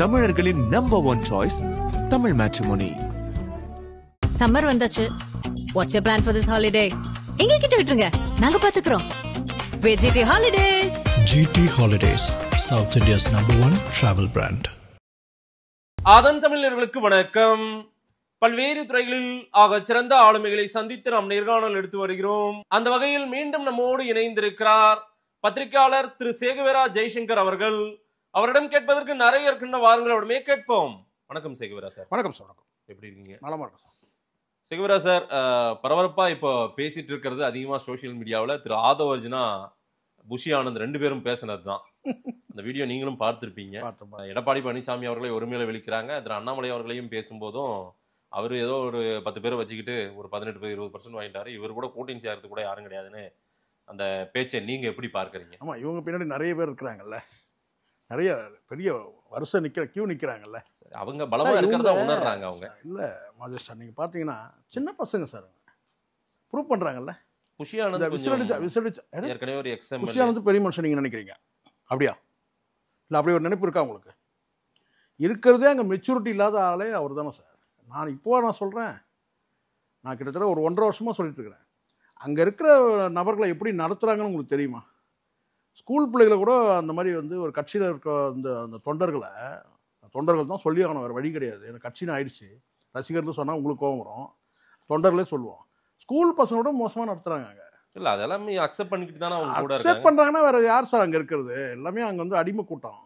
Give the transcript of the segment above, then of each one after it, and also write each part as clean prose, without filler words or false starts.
தமிழர்களின் number one choice Tamil matrimony. Summer வந்தாச்சு. What's your plan for this holiday? எங்க கிட்ட விட்டுருங்க, நாங்க பாத்துக்கிறோம். VGT holidays. GT Holidays, South India's #1 travel brand. அதன் தமிழர்களுக்கு வணக்கம். பல்வேறு துறைகளில் ஆக சிறந்த ஆளுமைகளை சந்தித்து நாம் நேர்காணல் எடுத்து வருகிறோம். அந்த வகையில் மீண்டும் நம்மோடு இணைந்திருக்கிறார் பத்திரிகையாளர் திரு சேகுவேரா ஜெய்சங்கர் அவர்கள். அவரிடம் கேட்பதற்கு நிறைய இருக்கின்ற வாருங்கள், அவரிடமே கேட்போம். வணக்கம் சேகுவேரா சார். வணக்கம் சார். வணக்கம். எப்படி இருக்கீங்க? நலமா இருக்கும் சார். சேகுவேரா சார், பரபரப்பா இப்போ பேசிட்டு இருக்கிறது அதிகமா சோசியல் மீடியாவில் திரு ஆதவ் அர்ஜுனா, புஷி ஆனந்த் ரெண்டு பேரும் பேசினது தான். அந்த வீடியோ நீங்களும் பார்த்திருப்பீங்க. எடப்பாடி பழனிசாமி அவர்களை ஒருமையில வெளிக்கிறாங்க. திரு அண்ணாமலை அவர்களையும் பேசும்போதும் அவர் ஏதோ ஒரு 10 பேரை வச்சுக்கிட்டு ஒரு 18-20% வாங்கிட்டாரு, இவர் கூட கூட்டணி சேர்றது கூட யாரும் கிடையாதுன்னு அந்த பேச்சை நீங்க எப்படி பார்க்கறீங்க? ஆமா, இவங்க பின்னாடி நிறைய பேர் இருக்கிறாங்கல்ல, நிறைய பெரிய வருஷம் கியூ நிற்கிறாங்கல்ல, அவங்க பலமா இருக்கிறதா உணர்றாங்க அவங்க. இல்லை மாஜேஷ் சார், நீங்கள் பார்த்தீங்கன்னா சின்ன பசங்க சார் ப்ரூவ் பண்ணுறாங்கல்ல. புஷியானந்த் ஏற்கனவே ஒரு புஷியானந்த் பெரிய மனுஷன் நீங்கள் நினைக்கிறீங்க, அப்படியா? இல்லை அப்படி ஒரு நினைப்பு இருக்கா உங்களுக்கு? இருக்கிறதே அங்கே மெச்சூரிட்டி இல்லாத ஆளே அவர் தானே சார். நான் சொல்கிறேன், நான் கிட்டத்தட்ட ஒரு 1.5 வருஷமாக சொல்லிட்டு இருக்கிறேன். அங்கே இருக்கிற நபர்களை எப்படி நடத்துகிறாங்கன்னு உங்களுக்கு தெரியுமா? ஸ்கூல் பிள்ளைகளை கூட அந்த மாதிரி வந்து ஒரு கட்சியில் இருக்க அந்த தொண்டர்கள் தான் சொல்லி ஆகணும், வேறு வழி கிடையாது. எனக்கு கட்சின்னு ஆயிடுச்சு, ரசிகர்னு சொன்னால் உங்களுக்கு கோபம் வரும், தொண்டர்களே சொல்லுவோம். ஸ்கூல் பசங்களோட மோசமாக நடத்துகிறாங்க அங்கே. இல்லை அதெல்லாம் அக்செப்ட் பண்ணிக்கிட்டு தானே அவங்க கூட அக்செப்ட் பண்ணுறாங்கன்னா வேறு யார் சார் அங்கே இருக்கிறது? எல்லாமே அங்கே வந்து அடிமை கூட்டம்,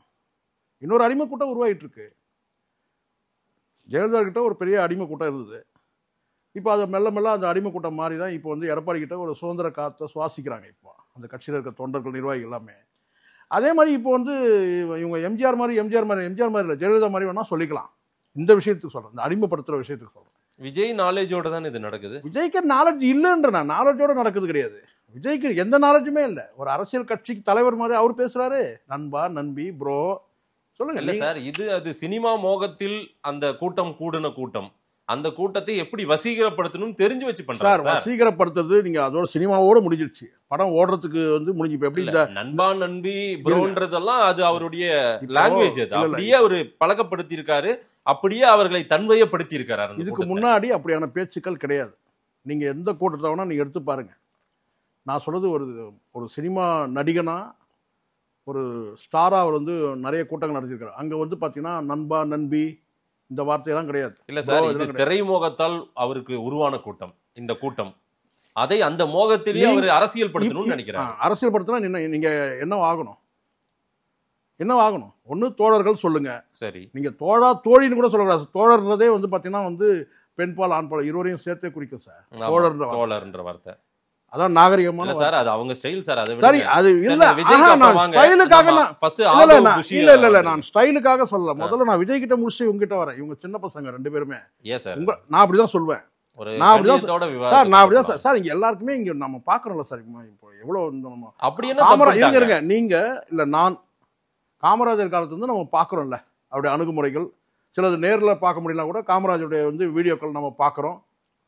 இன்னொரு அடிமை கூட்டம் உருவாகிட்டு இருக்கு. ஜெயலலிதா கிட்ட ஒரு பெரிய அடிமை கூட்டம் இருந்தது, இப்போ அதை மெல்ல மெல்ல அந்த அடிமை கூட்டம் மாறி தான் இப்போ வந்து எடப்பாடி கிட்ட ஒரு சுதந்திர காற்றை சுவாசிக்கிறாங்க இப்போ அந்த கட்சியில் இருக்க தொண்டர்கள், நிர்வாகிகள் எல்லாமே. அதே மாதிரி இப்போ வந்து இவங்க எம்ஜிஆர் மாதிரி இல்லை, ஜெயலலிதா மாதிரி வேணால் சொல்லிக்கலாம். இந்த விஷயத்துக்கு சொல்கிறேன், இந்த அடிமைப்படுத்துகிற விஷயத்துக்கு சொல்கிறேன். விஜய் நாலேஜோட தான் இது நடக்குது. விஜய்க்கு நாலேஜ் இல்லைன்ற, நான் நாலேஜோட நடக்குது கிடையாது. விஜய்க்கு எந்த நாலேஜுமே இல்லை. ஒரு அரசியல் கட்சிக்கு தலைவர் மாதிரி அவர் பேசுறாரு, நண்பா நண்பி ப்ரோ சொல்லுங்க. இல்லை சார், அது சினிமா மோகத்தில் அந்த கூட்டம் கூடின கூட்டம், அந்த கூட்டத்தை எப்படி வசீகரப்படுத்தணும் தெரிஞ்சு வச்சு பண்றாங்க சார். வசீகரப்படுத்துறது நீங்க அதோட சினிமாவோட முடிஞ்சிடுச்சு, படம் ஓடுறதுக்கு வந்து முடிஞ்சு. இப்ப எப்படி இந்த நண்பா நண்பி ப்ரோன்றதெல்லாம் அது அவருடைய லாங்குவேஜ், அது அப்படியே அவரு பழக்கப்படுத்தி இருக்காரு, அப்படியே அவர்களை தன்வயப்படுத்தி இருக்காரு. இதுக்கு முன்னாடி அப்படியான பேச்சுக்கள் கிடையாது. நீங்க எந்த கூட்டத்தை வேணா நீங்க எடுத்து பாருங்க. நான் சொல்றது ஒரு சினிமா நடிகனா, ஒரு ஸ்டாரா அவர் வந்து நிறைய கூட்டங்கள் நடத்திருக்காரு. அங்க வந்து பாத்தீங்கன்னா நண்பா நண்பி இந்த வார்த்தையெல்லாம் கிடையாது. இல்ல சார், இது திரைமோகத்தால் அவருக்கு உருவான கூட்டம். இந்த கூட்டம் அதை அந்த மோகத்திலேயே அவர் அரசியல் படுத்தணும்னு நினைக்கிறார். அரசியல் படுத்தினா நீங்க என்ன ஆகணும்? ஒண்ணு தோழர்கள் சொல்லுங்க. சரி, நீங்க தோழா தோழின்னு கூட சொல்லக்கூடாது. தோழர்ன்றதே வந்து பாத்தீங்கன்னா வந்து பெண் பால் ஆண் பால் இருவரையும் சேர்த்தே குறிக்கும் சார். தோழர்ன்ற வார்த்தை அதான் நாகரிகமான சார், அது அவங்க ஸ்டைல் சார். அது சரி, அது இல்ல ஸ்டைலுக்காக நான் ஸ்டைலுக்காக சொல்லல. முதல்ல நான் விஜய் கிட்ட முடிச்சு உங்ககிட்ட வரேன். இவங்க சின்ன பசங்க ரெண்டு பேருமே. நான் அப்படிதான் சொல்வேன். நான் அப்படிதான் சார். இங்க எல்லாருக்குமே இங்க நம்ம பாக்குறோம்ல சார், இப்போ எவ்வளவு அப்படி என்ன நீங்க இல்ல நான் காமராஜர் காலத்துல இருந்து நம்ம பாக்குறோம்ல அவருடைய அணுகுமுறைகள். சிலது நேரில் பார்க்க முடியல கூட காமராஜருடைய வந்து வீடியோக்கள் நம்ம பார்க்குறோம்.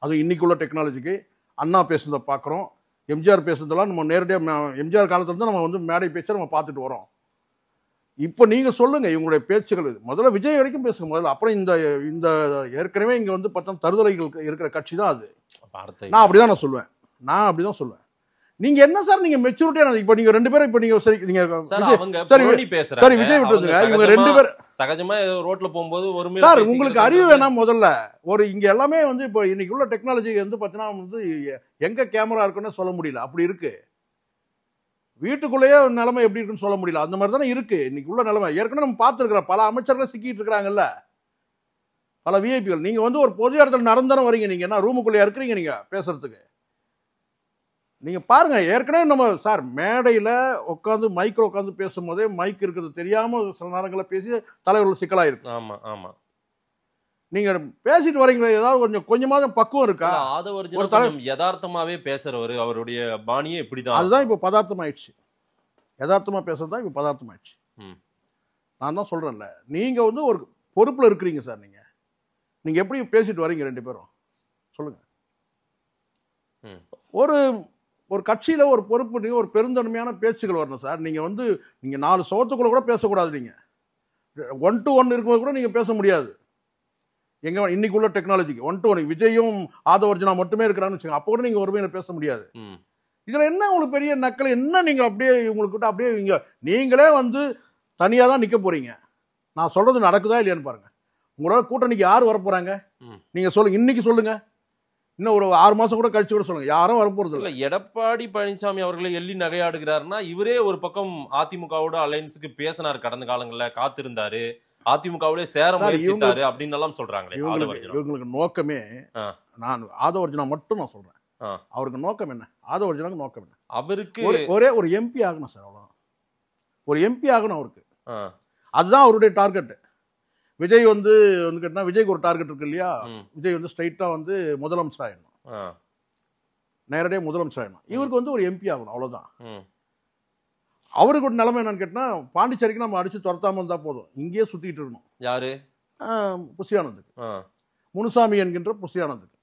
அது இன்னைக்குள்ள டெக்னாலஜிக்கு அண்ணா பேசுனதை பார்க்குறோம், எம்ஜிஆர் பேசுனதெல்லாம் நம்ம நேரடியாக எம்ஜிஆர் காலத்துலேருந்து நம்ம வந்து மேடை பேச்சை நம்ம பார்த்துட்டு வரோம். இப்போ நீங்கள் சொல்லுங்கள் இவங்களுடைய பேச்சுகள். முதல்ல விஜய் வரைக்கும் பேசுங்க முதல்ல, அப்புறம் இந்த ஏற்கனவே இங்கே வந்து பார்த்தா தருதலைகள் இருக்கிற கட்சி தான் அது. நான் அப்படிதான் சொல்லுவேன். நீங்க என்ன சார், நீங்க மெச்சூரிட்டியா இப்ப நீங்க ரெண்டு பேரும் இப்ப நீங்க சரி நீங்க சரி விஜய் விட்டுருங்க. இவங்க ரெண்டு பேர் சகஜமா ரோட்ல போகும்போது ஒரு சார் உங்களுக்கு அறிவு வேணாம். முதல்ல இங்க எல்லாமே வந்து இப்போ இன்னைக்கு உள்ள டெக்னாலஜி வந்து பாத்தீங்கன்னா வந்து எங்க கேமரா இருக்குன்னு சொல்ல முடியல, அப்படி இருக்கு. வீட்டுக்குள்ளேயே நிலைமை எப்படி இருக்குன்னு சொல்ல முடியல, அந்த மாதிரி தானே இருக்கு இன்னைக்கு உள்ள நிலைமை. ஏற்கனவே நம்ம பார்த்துருக்கிறோம், பல அமைச்சர்கள் சிக்கிட்டு இருக்கிறாங்கல்ல, பல விஐபிகள். நீங்க வந்து ஒரு பொது இடத்துல நடந்தானே வரீங்க, நீங்க என்ன ரூமுக்குள்ளேயே இருக்கிறீங்க நீங்க பேசுறதுக்கு? நீங்க பாருங்க, ஏற்கனவே நம்ம சார் மேடையில உட்காந்து மைக்கில் உட்காந்து பேசும்போதே மைக் இருக்கிறது தெரியாம சில நேரங்களில் பேசி தலைவர்கள் சிக்கலாயிருக்கு. ஆமா ஆமா, நீங்க பேசிட்டு வரீங்களா, ஏதாவது கொஞ்சமாவது பக்குவம் இருக்கா? ஒரு யதார்த்தமாவே பேசுறவரு, அவருடைய பாணியே இப்படிதான். அதுதான் இப்போ பதார்த்தம் ஆயிடுச்சு. யதார்த்தமா பேசுறதுதான் இப்போ பதார்த்தம் ஆயிடுச்சு. நான் தான் சொல்றேன்ல, நீங்க வந்து ஒரு பொறுப்புல இருக்கிறீங்க சார். நீங்க எப்படி பேசிட்டு வரீங்க ரெண்டு பேரும் சொல்லுங்க. ஒரு கட்சியில ஒரு பொறுப்பு, ஒரு பெருந்தன்மையான பேச்சுகள் வரணும் சார். நீங்க 4 சவத்துக்குள்ள கூட பேசக்கூடாது. நீங்க 1-to-1 இருக்கும்போது கூட நீங்க பேச முடியாது. எங்க இன்னைக்கு உள்ள டெக்னாலஜிக்கு 1-to-1 விஜயும் ஆதவர்ஜுனா மட்டுமே இருக்கிறான்னு வச்சுக்கோங்க, அப்போ கூட நீங்க ஒருமையில பேச முடியாது. இதுல என்ன உங்களுக்கு பெரிய நக்கல் என்ன? நீங்க அப்படியே உங்களுக்கு அப்படியே நீங்களே வந்து தனியா தான் நிக்க போறீங்க. நான் சொல்றது நடக்குதா இல்லையான்னு பாருங்க. உங்களோட கூட்டணிக்கு யார் வர போறாங்க நீங்க சொல்லுங்க, இன்னைக்கு சொல்லுங்க, இன்னும் ஒரு 6 மாசம் கூட கழிச்சு கூட சொல்லுங்க, யாரும் வரப்போறது இல்லை. எடப்பாடி பழனிசாமி அவர்களை எள்ளி நகையாடுகிறாருன்னா இவரே ஒரு பக்கம் அதிமுகவோட அலைன்ஸுக்கு பேசினார், கடந்த காலங்களில் காத்திருந்தாரு, அதிமுகவிலே சேர முயற்சித்தாரு அப்படின்னு எல்லாம் சொல்றாங்களே. இவங்களுக்கு நோக்கமே, நான் ஆதவர்ஜுனா மட்டும் நான் சொல்றேன், அவருக்கு நோக்கம் என்ன? ஆதவர்ஜுனாக்கு நோக்கம் என்ன? அவருக்கு ஒரே ஒரு எம்பி ஆகணும் சார், அவ்வளவுதான். ஒரு எம்பி ஆகணும் அவருக்கு, அதுதான் அவருடைய டார்கெட். விஜய் வந்து கேட்டா விஜய்க்கு ஒரு டார்கெட் இருக்கு இல்லையா? விஜய் வந்து ஸ்ட்ரைட்டா வந்து முதலமைச்சர் ஆயிடணும், நேரடியாக முதலமைச்சர் ஆயிடணும். இவருக்கு வந்து ஒரு எம்பி ஆகணும், அவ்வளவுதான். அவருக்கு ஒரு நிலைமை என்னன்னு கேட்டா, பாண்டிச்சேரிக்கு நம்ம அடிச்சு துரத்தாம இருந்தா போதும், இங்கேயே சுத்திட்டு இருக்கணும். யாரு? புசியானந்துக்கு, முனுசாமி என்கின்ற புசியானந்துக்கு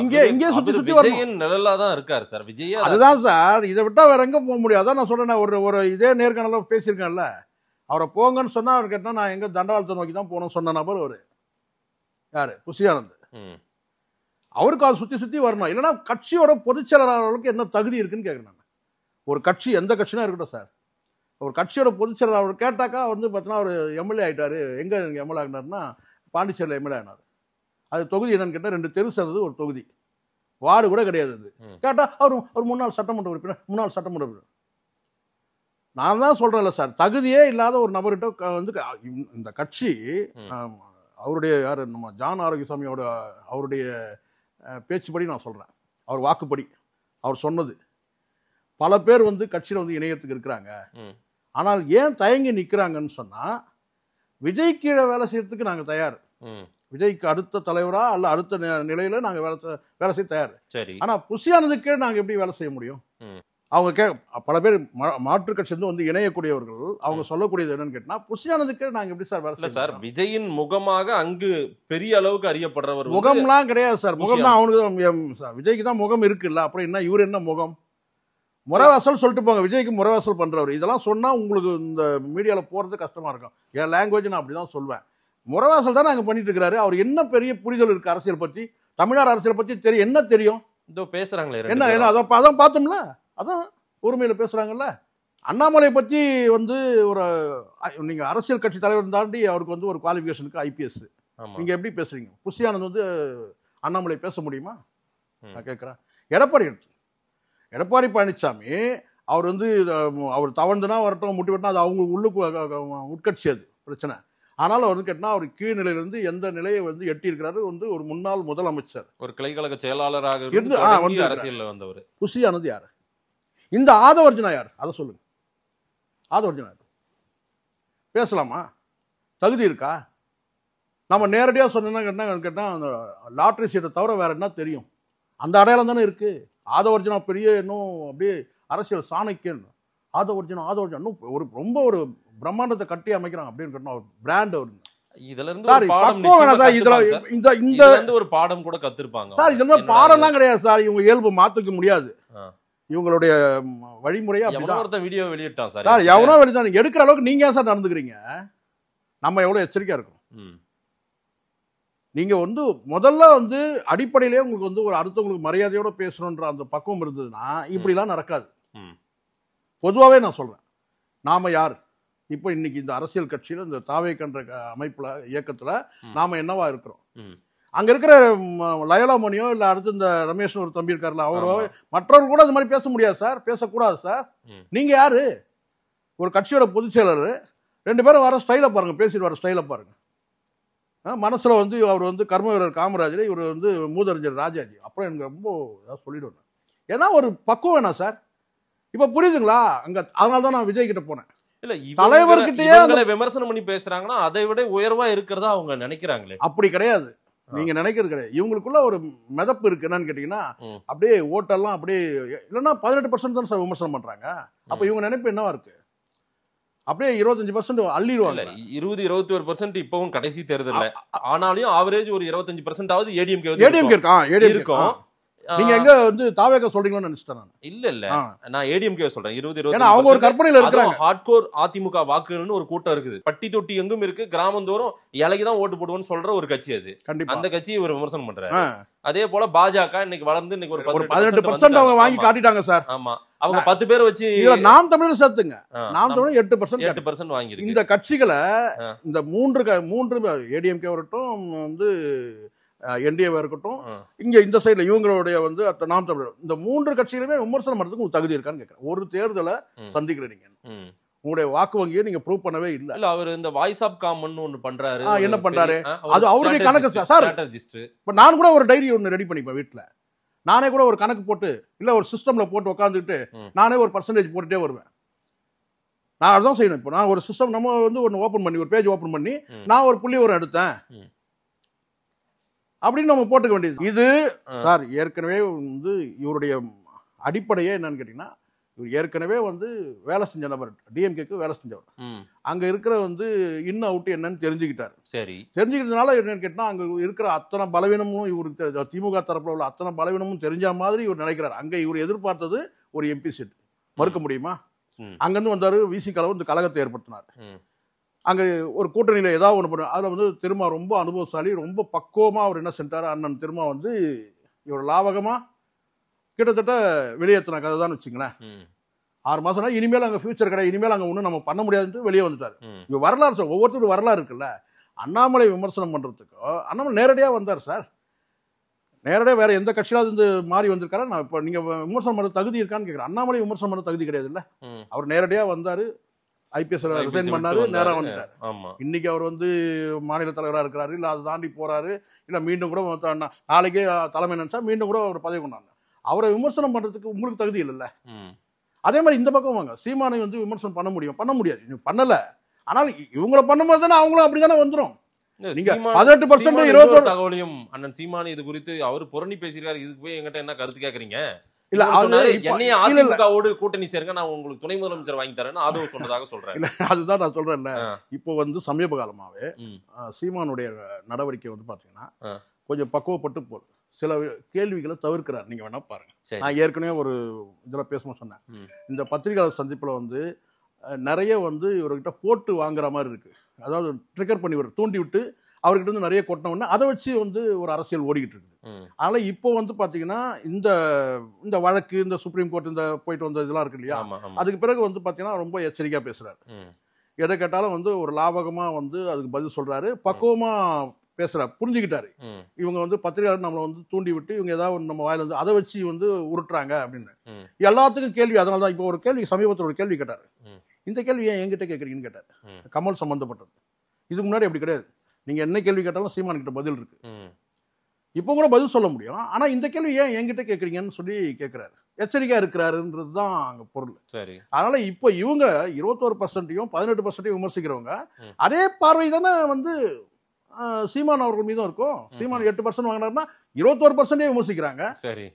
இங்கே சுத்தி வரணும். நிழலா தான் இருக்காரு சார் விஜய். அதுதான் சார், இதை விட்டா வேற எங்க போக முடியும்? அதான் நான் சொல்றேன், ஒரு இதே நேர்காணல பேசியிருக்கேன்ல, அவரை போங்கன்னு சொன்னா அவர் கேட்டா நான் எங்க தண்டவாளத்தை நோக்கி தான் போகணும்னு சொன்ன நபர் அவரு. யாரு? புசியானந்த். அவருக்கு அதை சுத்தி சுத்தி வரணும், இல்லைன்னா கட்சியோட பொதுச் செயலாளர்களுக்கு என்ன தகுதி இருக்குன்னு கேட்கிறேன் நான். ஒரு கட்சி எந்த கட்சினா இருக்கட்டும் சார், ஒரு கட்சியோட பொதுச் செயலாளர் கேட்டாக்கா வந்து பார்த்தீங்கன்னா அவர் எம்எல்ஏ ஆயிட்டாரு. எங்க எம்எல்ஏ ஆகினாருன்னா பாண்டிச்சேரியில் எம்எல்ஏ ஆனார். அது தொகுதி என்னன்னு கேட்டால் 2 தெரு சேர்ந்தது ஒரு தொகுதி, வார்டு கூட கிடையாது. அது கேட்டா அவர் முன்னாள் சட்டமன்ற உறுப்பினர், முன்னாள் சட்டமன்ற உறுப்பினர். நான் தான் சொல்றேன்ல சார், தகுதியே இல்லாத ஒரு நபர்கிட்ட வந்து இந்த கட்சி அவருடைய யாரு நம்ம ஜான் ஆரோக்கியசாமியோட அவருடைய பேச்சுப்படி நான் சொல்றேன், அவர் வாக்குப்படி அவர் சொன்னது, பல பேர் வந்து கட்சியில் வந்து இணையத்துக்கு இருக்கிறாங்க. ஆனால் ஏன் தயங்கி நிற்கிறாங்கன்னு சொன்னா, விஜய் கீழே வேலை செய்யறதுக்கு நாங்கள் தயார், விஜய்க்கு அடுத்த தலைவரா அல்ல அடுத்த நிலையில நாங்க வேலை செய்ய தயார். ஆனா புசியானதுக்கு நாங்க எப்படி வேலை செய்ய முடியும்? அவங்க பல பேர் மாற்று கட்சி வந்து இணையக்கூடியவர்கள், அவங்க சொல்லக்கூடியது என்னன்னு கேட்டா, புசியானதுக்கு நாங்க எப்படி சார் வேலை செய்ய? சார் விஜயின் முகமாக அங்கு பெரிய அளவுக்கு அறியப்படுறவர் முகம்லாம் கிடையாது சார், முகம் தான் அவனுக்கு, விஜய்க்கு தான் முகம் இருக்குல்ல, அப்புறம் என்ன இவர் என்ன முகம்? முறைவாசல் சொல்லிட்டு போங்க, விஜய்க்கு முறைவாசல் பண்றவர். இதெல்லாம் சொன்னா உங்களுக்கு இந்த மீடியால போறது கஷ்டமா இருக்கும். என் லாங்குவேஜ் நான் அப்படிதான் சொல்வேன். முறைவாசல் தான் நாங்க பண்ணிட்டு இருக்கிறாரு. அவர் என்ன பெரிய புரிதல் இருக்கு அரசியல் பத்தி, தமிழ்நாடு அரசியல் பத்தி தெரியும், என்ன தெரியும்? இதோ பேசுறாங்களே என்ன அதான் பார்த்தோம்ல, அதான் உரிமையில பேசுறாங்கல்ல. அண்ணாமலை பத்தி வந்து ஒரு நீங்க அரசியல் கட்சி தலைவர் தாண்டி அவருக்கு வந்து ஒரு குவாலிஃபிகேஷனுக்கு ஐபிஎஸ், நீங்க எப்படி பேசுறீங்க? புசியானந்த் வந்து அண்ணாமலை பேச முடியுமா? நான் கேட்கிறேன். எடப்பாடி பழனிசாமி அவர் வந்து அவர் தவழ்ந்துனா வரட்டும், முட்டி வெட்டினா அது அவங்க உள்ளுக்கு உட்கட்சி, அது பிரச்சனை. ஆனாலும் வந்து கேட்டா அவர் கீழ்நிலையிலிருந்து எந்த நிலையை வந்து எட்டி இருக்கிறாரு, வந்து ஒரு முன்னாள் முதலமைச்சர், ஒரு கிளைக்கழக செயலாளராக இருந்து அரசியல்ல வந்தவர். புசியானது யாரு? இந்த ஆதவர்ஜுனா யார்? அதை சொல்லுங்க. ஆதவர்ஜுனா பேசலாமா? தகுதி இருக்கா? நம்ம நேரடியாக சொன்னா கேட்டா அந்த லாட்டரி சீட்டை தவிர வேற என்ன தெரியும்? அந்த அடையாளம் தானே இருக்கு. ஆதவர்ஜுனா பெரிய இன்னும் அப்படியே அரசியல் சாணக்கியன். ஆதவர்ஜுனா இன்னும் ஒரு ரொம்ப ஒரு பிரம்மாண்டத்தை கட்டி அமைக்கிறாங்க அப்படின்னு ஒரு பிராண்ட். அவரு இதுல இருந்து ஒரு பாடம் கூட கத்துருப்பாங்க சார். இதுல பாடம்லாம் கிடையாது சார், இவங்க இயல்பு மாத்துக்க முடியாது, இவங்களுடைய வழிமுறையா அப்படிதான். வீடியோ வெளியிட்டான் சார், எவனோ வெளியிட்டா. நீங்க எடுக்கிற அளவுக்கு நீங்க ஏன் சார் நடந்துக்கிறீங்க? நம்ம எவ்வளவு எச்சரிக்கையா இருக்கும். நீங்க வந்து முதல்ல வந்து அடிப்படையிலேயே உங்களுக்கு வந்து ஒரு அடுத்தவங்களுக்கு மரியாதையோட பேசணுன்ற அந்த பக்குவம் இருந்ததுன்னா இப்படிலாம் நடக்காது. பொதுவாகவே நான் சொல்றேன், நாம யார் இப்போ இன்னைக்கு இந்த அரசியல் கட்சியில இந்த தாவேக்கன்ற அமைப்புல இயக்கத்துல நாம என்னவா இருக்கிறோம்? அங்க இருக்கிற லயோலா மணியோ இல்ல அடுத்து இந்த ரமேஷ் ஒரு தம்பி இருக்காருல்ல, அவரோ மற்றவர்கள் கூட அது மாதிரி பேச முடியாது சார், பேசக்கூடாது சார். நீங்க யாரு? ஒரு கட்சியோட பொதுச் செயலாளர். 2 பேரும் வர ஸ்டைல பாருங்க, பேசிட்டு வர ஸ்டைல பாருங்க. மனசுல வந்து அவர் வந்து கர்ம வீரர் காமராஜர், இவர் வந்து மூதறிஞர் ராஜாஜி. அப்புறம் எனக்கு ரொம்ப சொல்லிடுவேன், ஏன்னா ஒரு பக்குவம் வேணாம் சார். இப்ப புரியுதுங்களா? அங்க அதனால தான் நான் விஜய் கிட்ட போனேன். இல்ல தலைவர்கிட்டயே விமர்சனம் பண்ணி பேசுறாங்கன்னா அதை விட உயர்வா இருக்கிறதா அவங்க நினைக்கிறாங்களே. அப்படி கிடையாது, நீங்க நினைக்கிறது கிடையாது. இவங்களுக்குள்ள ஒரு மிதப்பு இருக்கு. என்னன்னு கேட்டீங்கன்னா, அப்படியே ஓட்டெல்லாம் அப்படியே இல்லைன்னா 18% தான் சார் விமர்சனம் பண்றாங்க. அப்ப இவங்க நினைப்பு என்னவா இருக்கு? அப்படியே 25% அள்ளிடுவாங்க. 20-21% இப்பவும் கடைசி தேர்தல்ல. ஆனாலும் ஆவரேஜ் ஒரு 25% ஏடிஎம்கே இருக்கும். நீங்க எங்க வந்து தாவேக சொல்றீங்கன்னு நினைச்சிட்டேன் நான். இல்ல நான் ஏடிஎம்கே சொல்றேன். 20 ஏன்னா அவங்க ஒரு கற்பனையில இருக்காங்க. ஹார்ட்கோர் அதிமுக வாக்குகள்னு ஒரு கூட்டம் இருக்குது, பட்டி தொட்டி எங்கும் இருக்கு, கிராமந்தோறும் இலைக்கு தான் ஓட்டு போடுவோம்னு சொல்ற ஒரு கட்சி அது. அந்த கட்சியை இவர் விமர்சனம் பண்றாரு. அதே போல பாஜக இன்னைக்கு வளர்ந்து இன்னைக்கு ஒரு 18% அவங்க வாங்கி காட்டிட்டாங்க சார். ஆமா, அவங்க 10 பேரை வச்சு நாம் தமிழர் சேர்த்துங்க, நாம் தமிழர் 8% வாங்கிருக்கு. இந்த கட்சிகளை இந்த மூன்று ஏடிஎம்கே வரட்டும் வந்து என்டிஏவா இருக்கட்டும், இங்க இந்த சைடுல இவங்களுடைய வந்து நாம் தமிழர், இந்த 3 கட்சிகளுமே விமர்சனம் பண்றதுக்கு தகுதி இருக்கான்னு கேட்கிறேன். ஒரு தேர்தலை சந்திக்கிறீங்க, உங்களுடைய வாக்கு வங்கியை நீங்க ப்ரூவ் பண்ணவே இல்ல. இல்ல அவர் இந்த வாய்ஸ் ஆஃப் காமன் ஒன்னு பண்றாரு. என்ன பண்றாரு? அது அவருடைய கணக்கு சார். இப்ப நான் கூட ஒரு டைரி ஒன்னு ரெடி பண்ணிப்பேன் வீட்டுல. நானே கூட ஒரு கணக்கு போட்டு இல்ல ஒரு சிஸ்டம்ல போட்டு உட்காந்துட்டு நானே ஒரு பர்சன்டேஜ் போட்டுட்டே வருவேன். நான் அதான் செய்யணும். இப்போ நான் ஒரு சிஸ்டம் நம்ம வந்து ஒன்னு ஓபன் பண்ணி ஒரு பேஜ் ஓபன் பண்ணி நான் ஒரு புள்ளி ஒரு எடுத்தேன் அப்படின்னு நம்ம போட்டுக்க வேண்டியது. இது சார் ஏற்கனவே வந்து இவருடைய அடிப்படையே என்னன்னு கேட்டீங்கன்னா, இவர் ஏற்கனவே வந்து வேலை செஞ்ச நபர், டிஎம்கேக்கு வேலை செஞ்சவர். அங்க இருக்கிற வந்து இன் அவுட் என்னன்னு தெரிஞ்சுக்கிட்டாரு. சரி, தெரிஞ்சுக்கிட்டதுனால என்னன்னு கேட்டா அங்க இருக்கிற அத்தனை பலவீனமும் இவருக்கு திமுக தரப்புல உள்ள அத்தனை பலவீனமும் தெரிஞ்ச மாதிரி இவர் நினைக்கிறார். அங்க இவர் எதிர்பார்த்தது ஒரு எம்பி சீட், மறுக்க முடியுமா? அங்கிருந்து வந்தாரு, விசி கலவு இந்த கழகத்தை ஏற்படுத்தினார். அங்க ஒரு கூட்டணியில ஏதாவது ஒண்ணு பண்ண, அதுல வந்து திரும்ப ரொம்ப அனுபவசாலி, ரொம்ப பக்குவமா அவர் என்ன செஞ்சாரு, அண்ணன் திரும்ப வந்து இவர் லாபகமா கிட்டத்தட்ட வெளியேற்றின கதை தான் வச்சுங்களேன். 6 மாசம்னா இனிமேல் அங்க ஃபியூச்சர் கிடையாது, இனிமேல் அங்க ஒன்றும் நம்ம பண்ண முடியாதுன்னு வெளியே வந்துட்டாரு. இவ வரலாறு சார், ஒவ்வொருத்தரும் வரலாறு இருக்குல்ல. அண்ணாமலை விமர்சனம் பண்றதுக்கோ அண்ணாமலை நேரடியா வந்தார் சார். நேரடியா வேற எந்த கட்சியாவது இந்த மாறி வந்திருக்காரா? நான் இப்போ நீங்க விமர்சனம் பண்ண தகுதி இருக்கான்னு கேட்கிறேன். அண்ணாமலை விமர்சனம் பண்ண தகுதி கிடையாது இல்ல. அவர் நேரடியா வந்தாரு, ஐபிஎஸ் ரிசைன் பண்ணாரு, நேரா வந்துட்டாரு. இன்னைக்கு அவர் வந்து மாநில தலைவராக இருக்கிறாரு, இல்ல அதை தாண்டி போறாரு, இல்ல மீண்டும் கூட நாளைக்கே தலைமை நினைச்சா மீண்டும் கூட அவர் பதவி கொண்டாங்க. அவரை விமர்சனம் பண்றதுக்கு உங்களுக்கு தகுதி இல்லைல்ல. அதே மாதிரி இந்த பக்கம் வாங்க, சீமானை வந்து விமர்சனம் பண்ண முடியும், பண்ண முடியாது, பண்ணல. ஆனால் இவங்களை பண்ணும்போது தானே அவங்களும் அப்படித்தானே வந்துடும். நீங்க 18% 21 தகவலையும் அண்ணன் சீமான் இது குறித்து அவர் புரணி பேசியிருக்காரு. இதுக்கு போய் என்கிட்ட என்ன கருத்து கேக்குறீங்க? இல்ல என்னைய அதிமுகவோடு கூட்டணி சேருங்க, நான் உங்களுக்கு துணை முதலமைச்சர் வாங்கி தரேன்னு ஆதரவு சொன்னதாக சொல்றேன். அதுதான் நான் சொல்றேன்ல. இப்போ வந்து சமீப காலமாவே சீமானுடைய நடவடிக்கை வந்து பாத்தீங்கன்னா கொஞ்சம் பக்குவப்பட்டு போகுது. சில கேள்விகளை தவிர்க்கிறார். நீங்க வேணா பாருங்க. நான் ஏற்கனவே ஒரு இதுல பேசணும் சொன்னேன். இந்த பத்திரிகையாளர் சந்திப்புல வந்து நிறைய வந்து இவர்கிட்ட போட்டு வாங்குற மாதிரி இருக்கு. அதாவது ட்ரிகர் பண்ணி தூண்டி விட்டு அவர்கிட்ட வந்து நிறைய கொட்டினோம்னா அதை வச்சு வந்து ஒரு அரசியல் ஓடிக்கிட்டு இருக்குது. அதனால இப்போ வந்து பாத்தீங்கன்னா இந்த வழக்கு, இந்த சுப்ரீம் கோர்ட் இந்த போயிட்டு வந்த இதெல்லாம் இருக்கு இல்லையா, அதுக்கு பிறகு வந்து பாத்தீங்கன்னா ரொம்ப எச்சரிக்கையா பேசுறாரு. எதை கேட்டாலும் வந்து ஒரு லாபகமா வந்து அதுக்கு பதில் சொல்றாரு, பக்குவமா பேசுறாரு, புரிஞ்சுக்கிட்டாரு. இவங்க வந்து பத்திரிகையாளர் நம்மளை வந்து தூண்டி விட்டு இவங்க ஏதாவது நம்ம வாயில வந்து அதை வச்சு வந்து உருட்டுறாங்க அப்படின்னு எல்லாத்துக்கும் கேள்வி. அதனாலதான் இப்போ ஒரு கேள்வி சமீபத்தில் ஒரு கேள்வி கேட்டாரு. இந்த கேள்வி ஏன் என்கிட்ட கேட்குறீங்கன்னு கேட்டார். கமல் சம்பந்தப்பட்டது. இதுக்கு முன்னாடி அப்படி கிடையாது. நீங்க என்ன கேள்வி கேட்டாலும் சீமான் கிட்ட பதில் இருக்கு, இப்போ கூட பதில் சொல்ல முடியும். ஆனா இந்த கேள்வி ஏன் என்கிட்ட கேட்குறீங்கன்னு சொல்லி கேட்கிறாரு. எச்சரிக்கையா இருக்கிறாருன்றது தான் அங்க பொருள். சரி, அதனால இப்போ இவங்க 21%யும் 18%யும் விமர்சிக்கிறவங்க அதே பார்வை தானே வந்து சீமான் அவர்கள் மீதும் இருக்கும். சீமான் 8% வாங்கினாருன்னா 21% விமர்சிக்கிறாங்க. சரி,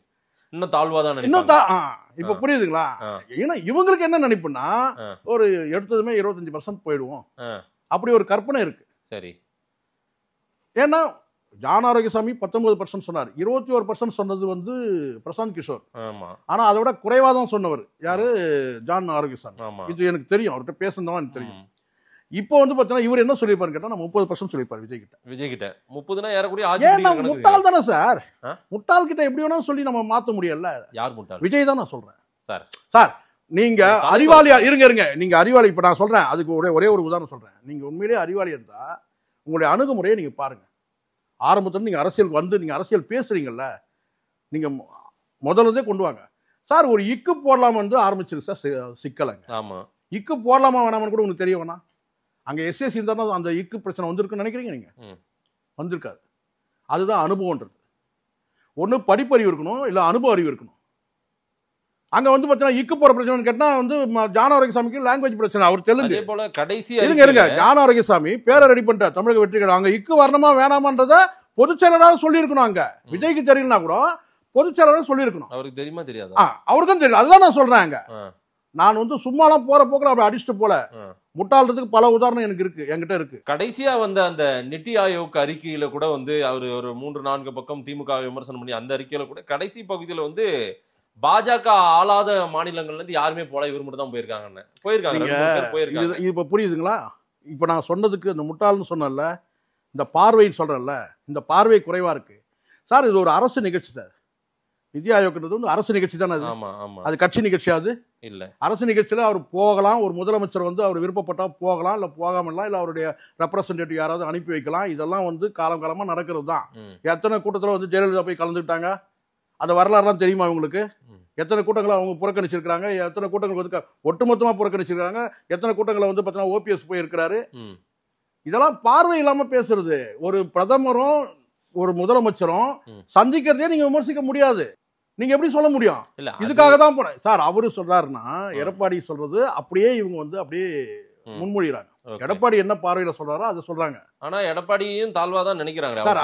இன்னும் தாழ்வாதான் இப்ப புரியுதுங்களா? ஏன்னா இவங்களுக்கு என்ன நினைப்புன்னா ஒரு எடுத்ததுமே 25% போயிடுவோம், அப்படி ஒரு கற்பனை இருக்கு. சரி, ஏன்னா ஜான் ஆரோக்கியசாமி 19% சொன்னார், 21% சொன்னது வந்து பிரசாந்த் கிஷோர். ஆனா அதை விட குறைவாதான் சொன்னவர் யாரு? ஜான் ஆரோக்கியசாமி. இது எனக்கு தெரியும், அவர்கிட்ட பேசுனதான் எனக்கு தெரியும். இப்போ வந்து பாத்தீங்கன்னா இவர் என்ன சொல்லிருப்பாரு கேட்டா 30% சொல்லிருப்பாரு விஜய் கிட்ட. 30னா ஏறக்கூடிய முட்டாள் தானே சார். முட்டாள் கிட்ட எப்படி வேணாலும் சொல்லி நம்ம மாத்த முடியல. யார் முட்டாள்? விஜய் தான் நான் சொல்றேன் சார். சார் நீங்க அறிவாளியா இருங்க, நீங்க அறிவாளி. இப்ப நான் சொல்றேன், அதுக்கு ஒரே ஒரு உதாரணம் சொல்றேன். நீங்க உண்மையிலேயே அறிவாளி இருந்தா உங்களுடைய அணுகுமுறையை நீங்க பாருங்க. ஆரம்பத்துல நீங்க அரசியலுக்கு வந்து நீங்க அரசியல் பேசுறீங்கல்ல, நீங்க முதல்ல கொண்டு வாங்க சார். ஒரு இக்கு போடலாமா வந்து ஆரம்பிச்சிருக்கு சார் சிக்கலங்க. ஆமா, இக்கு போடலாமா வேணாமான்னு கூட உங்களுக்கு தெரிய வேணாம். அங்க எஸ்எஸ்சி இருந்தா அந்த இக்கு பிரச்சனை வந்திருக்குன்னு நினைக்கிறீங்க? நீங்க வந்திருக்காது. அதுதான் அனுபவம்ன்றது. ஒண்ணு படிப்பறிவு இருக்கணும், இல்ல அனுபவ அறிவு இருக்கணும். அங்க வந்து பாத்தீங்கன்னா இக்கு போற பிரச்சனை கேட்டா வந்து ஜான் ஆரோக்கியசாமிக்கு லாங்குவேஜ் பிரச்சனை. அவர் தெலுங்கு. போல கடைசி இருங்க, ஜான் ஆரோக்கியசாமி பேரை ரெடி பண்ணிட்டார் தமிழக வெற்றி கழகம். அங்க இக்கு வரணுமா வேணாமான்றத பொதுச் செயலராக சொல்லி இருக்கணும். அங்க விஜய்க்கு தெரியலனா கூட பொதுச் செயலராக சொல்லி இருக்கணும். அவருக்கு தெரியுமா தெரியாது? அவருக்கும் தெரியும். அதுதான் நான் சொல்றேன். அங்க நான் வந்து சும்மாலாம் போற போக்குல அப்படி அடிச்சுட்டு போல, முட்டாள்றதுக்கு பல உதாரணம் எனக்கு இருக்கு, என்கிட்ட இருக்கு. கடைசியா வந்த அந்த நித்தி ஆயோக் அறிக்கையில கூட வந்து அவர் ஒரு 3-4 பக்கம் திமுக விமர்சனம் பண்ணி அந்த அறிக்கையில கூட கடைசி பகுதியில வந்து பாஜக ஆளாத மாநிலங்கள்ல இருந்து யாருமே போல, இவர் மட்டும் தான் போயிருக்காங்க. இப்ப புரியுதுங்களா? இப்ப நான் சொன்னதுக்கு இந்த முட்டாள்னு சொன்னல, இந்த பார்வைன்னு சொல்றேன்ல, இந்த பார்வை குறைவா இருக்கு சார். இது ஒரு அரசு நிகழ்ச்சி சார். நிதி ஆயோக்ன்றது வந்து அரசு நிகழ்ச்சி தானே அது. அது கட்சி நிகழ்ச்சியாது இல்ல. அரசு நிகழ்ச்சியில அவர் போகலாம், ஒரு முதலமைச்சர் வந்து அவர் விருப்பப்பட்டா போகலாம், இல்ல போகாமலாம், இல்ல அவருடைய ரெப்ரசன்டேட்டிவ் யாராவது அனுப்பி வைக்கலாம். இதெல்லாம் வந்து காலம் காலமா நடக்கிறது தான். எத்தனை கூட்டத்துல வந்து ஜெயலலிதா போய் கலந்துக்கிட்டாங்க, அந்த வரலாறுலாம் தெரியுமா உங்களுக்கு? எத்தனை கூட்டங்களை அவங்க புறக்கணிச்சிருக்காங்க, எத்தனை கூட்டங்கள் வந்து ஒட்டுமொத்தமா புறக்கணிச்சிருக்காங்க, எத்தனை கூட்டங்களை வந்து பார்த்தீங்கன்னா ஓபிஎஸ் போயிருக்கிறாரு. இதெல்லாம் பார்வை இல்லாம பேசுறது. ஒரு பிரதமரும் ஒரு முதலமைச்சரும் சந்திக்கிறதே நீங்க விமர்சிக்க முடியாது. நீங்க எப்படி சொல்ல முடியும்? இதுக்காக தான் போறேன் சார். அவரு சொல்றாருன்னா, எடப்பாடி சொல்றது அப்படியே இவங்க வந்து அப்படியே முன்மொழிகிறாங்க. எடப்பாடி என்ன பார்வையில சொல்றாரோ அதை சொல்றாங்க. ஆனா எடப்பாடியும் தாழ்வாதான் நினைக்கிறாங்க சார்.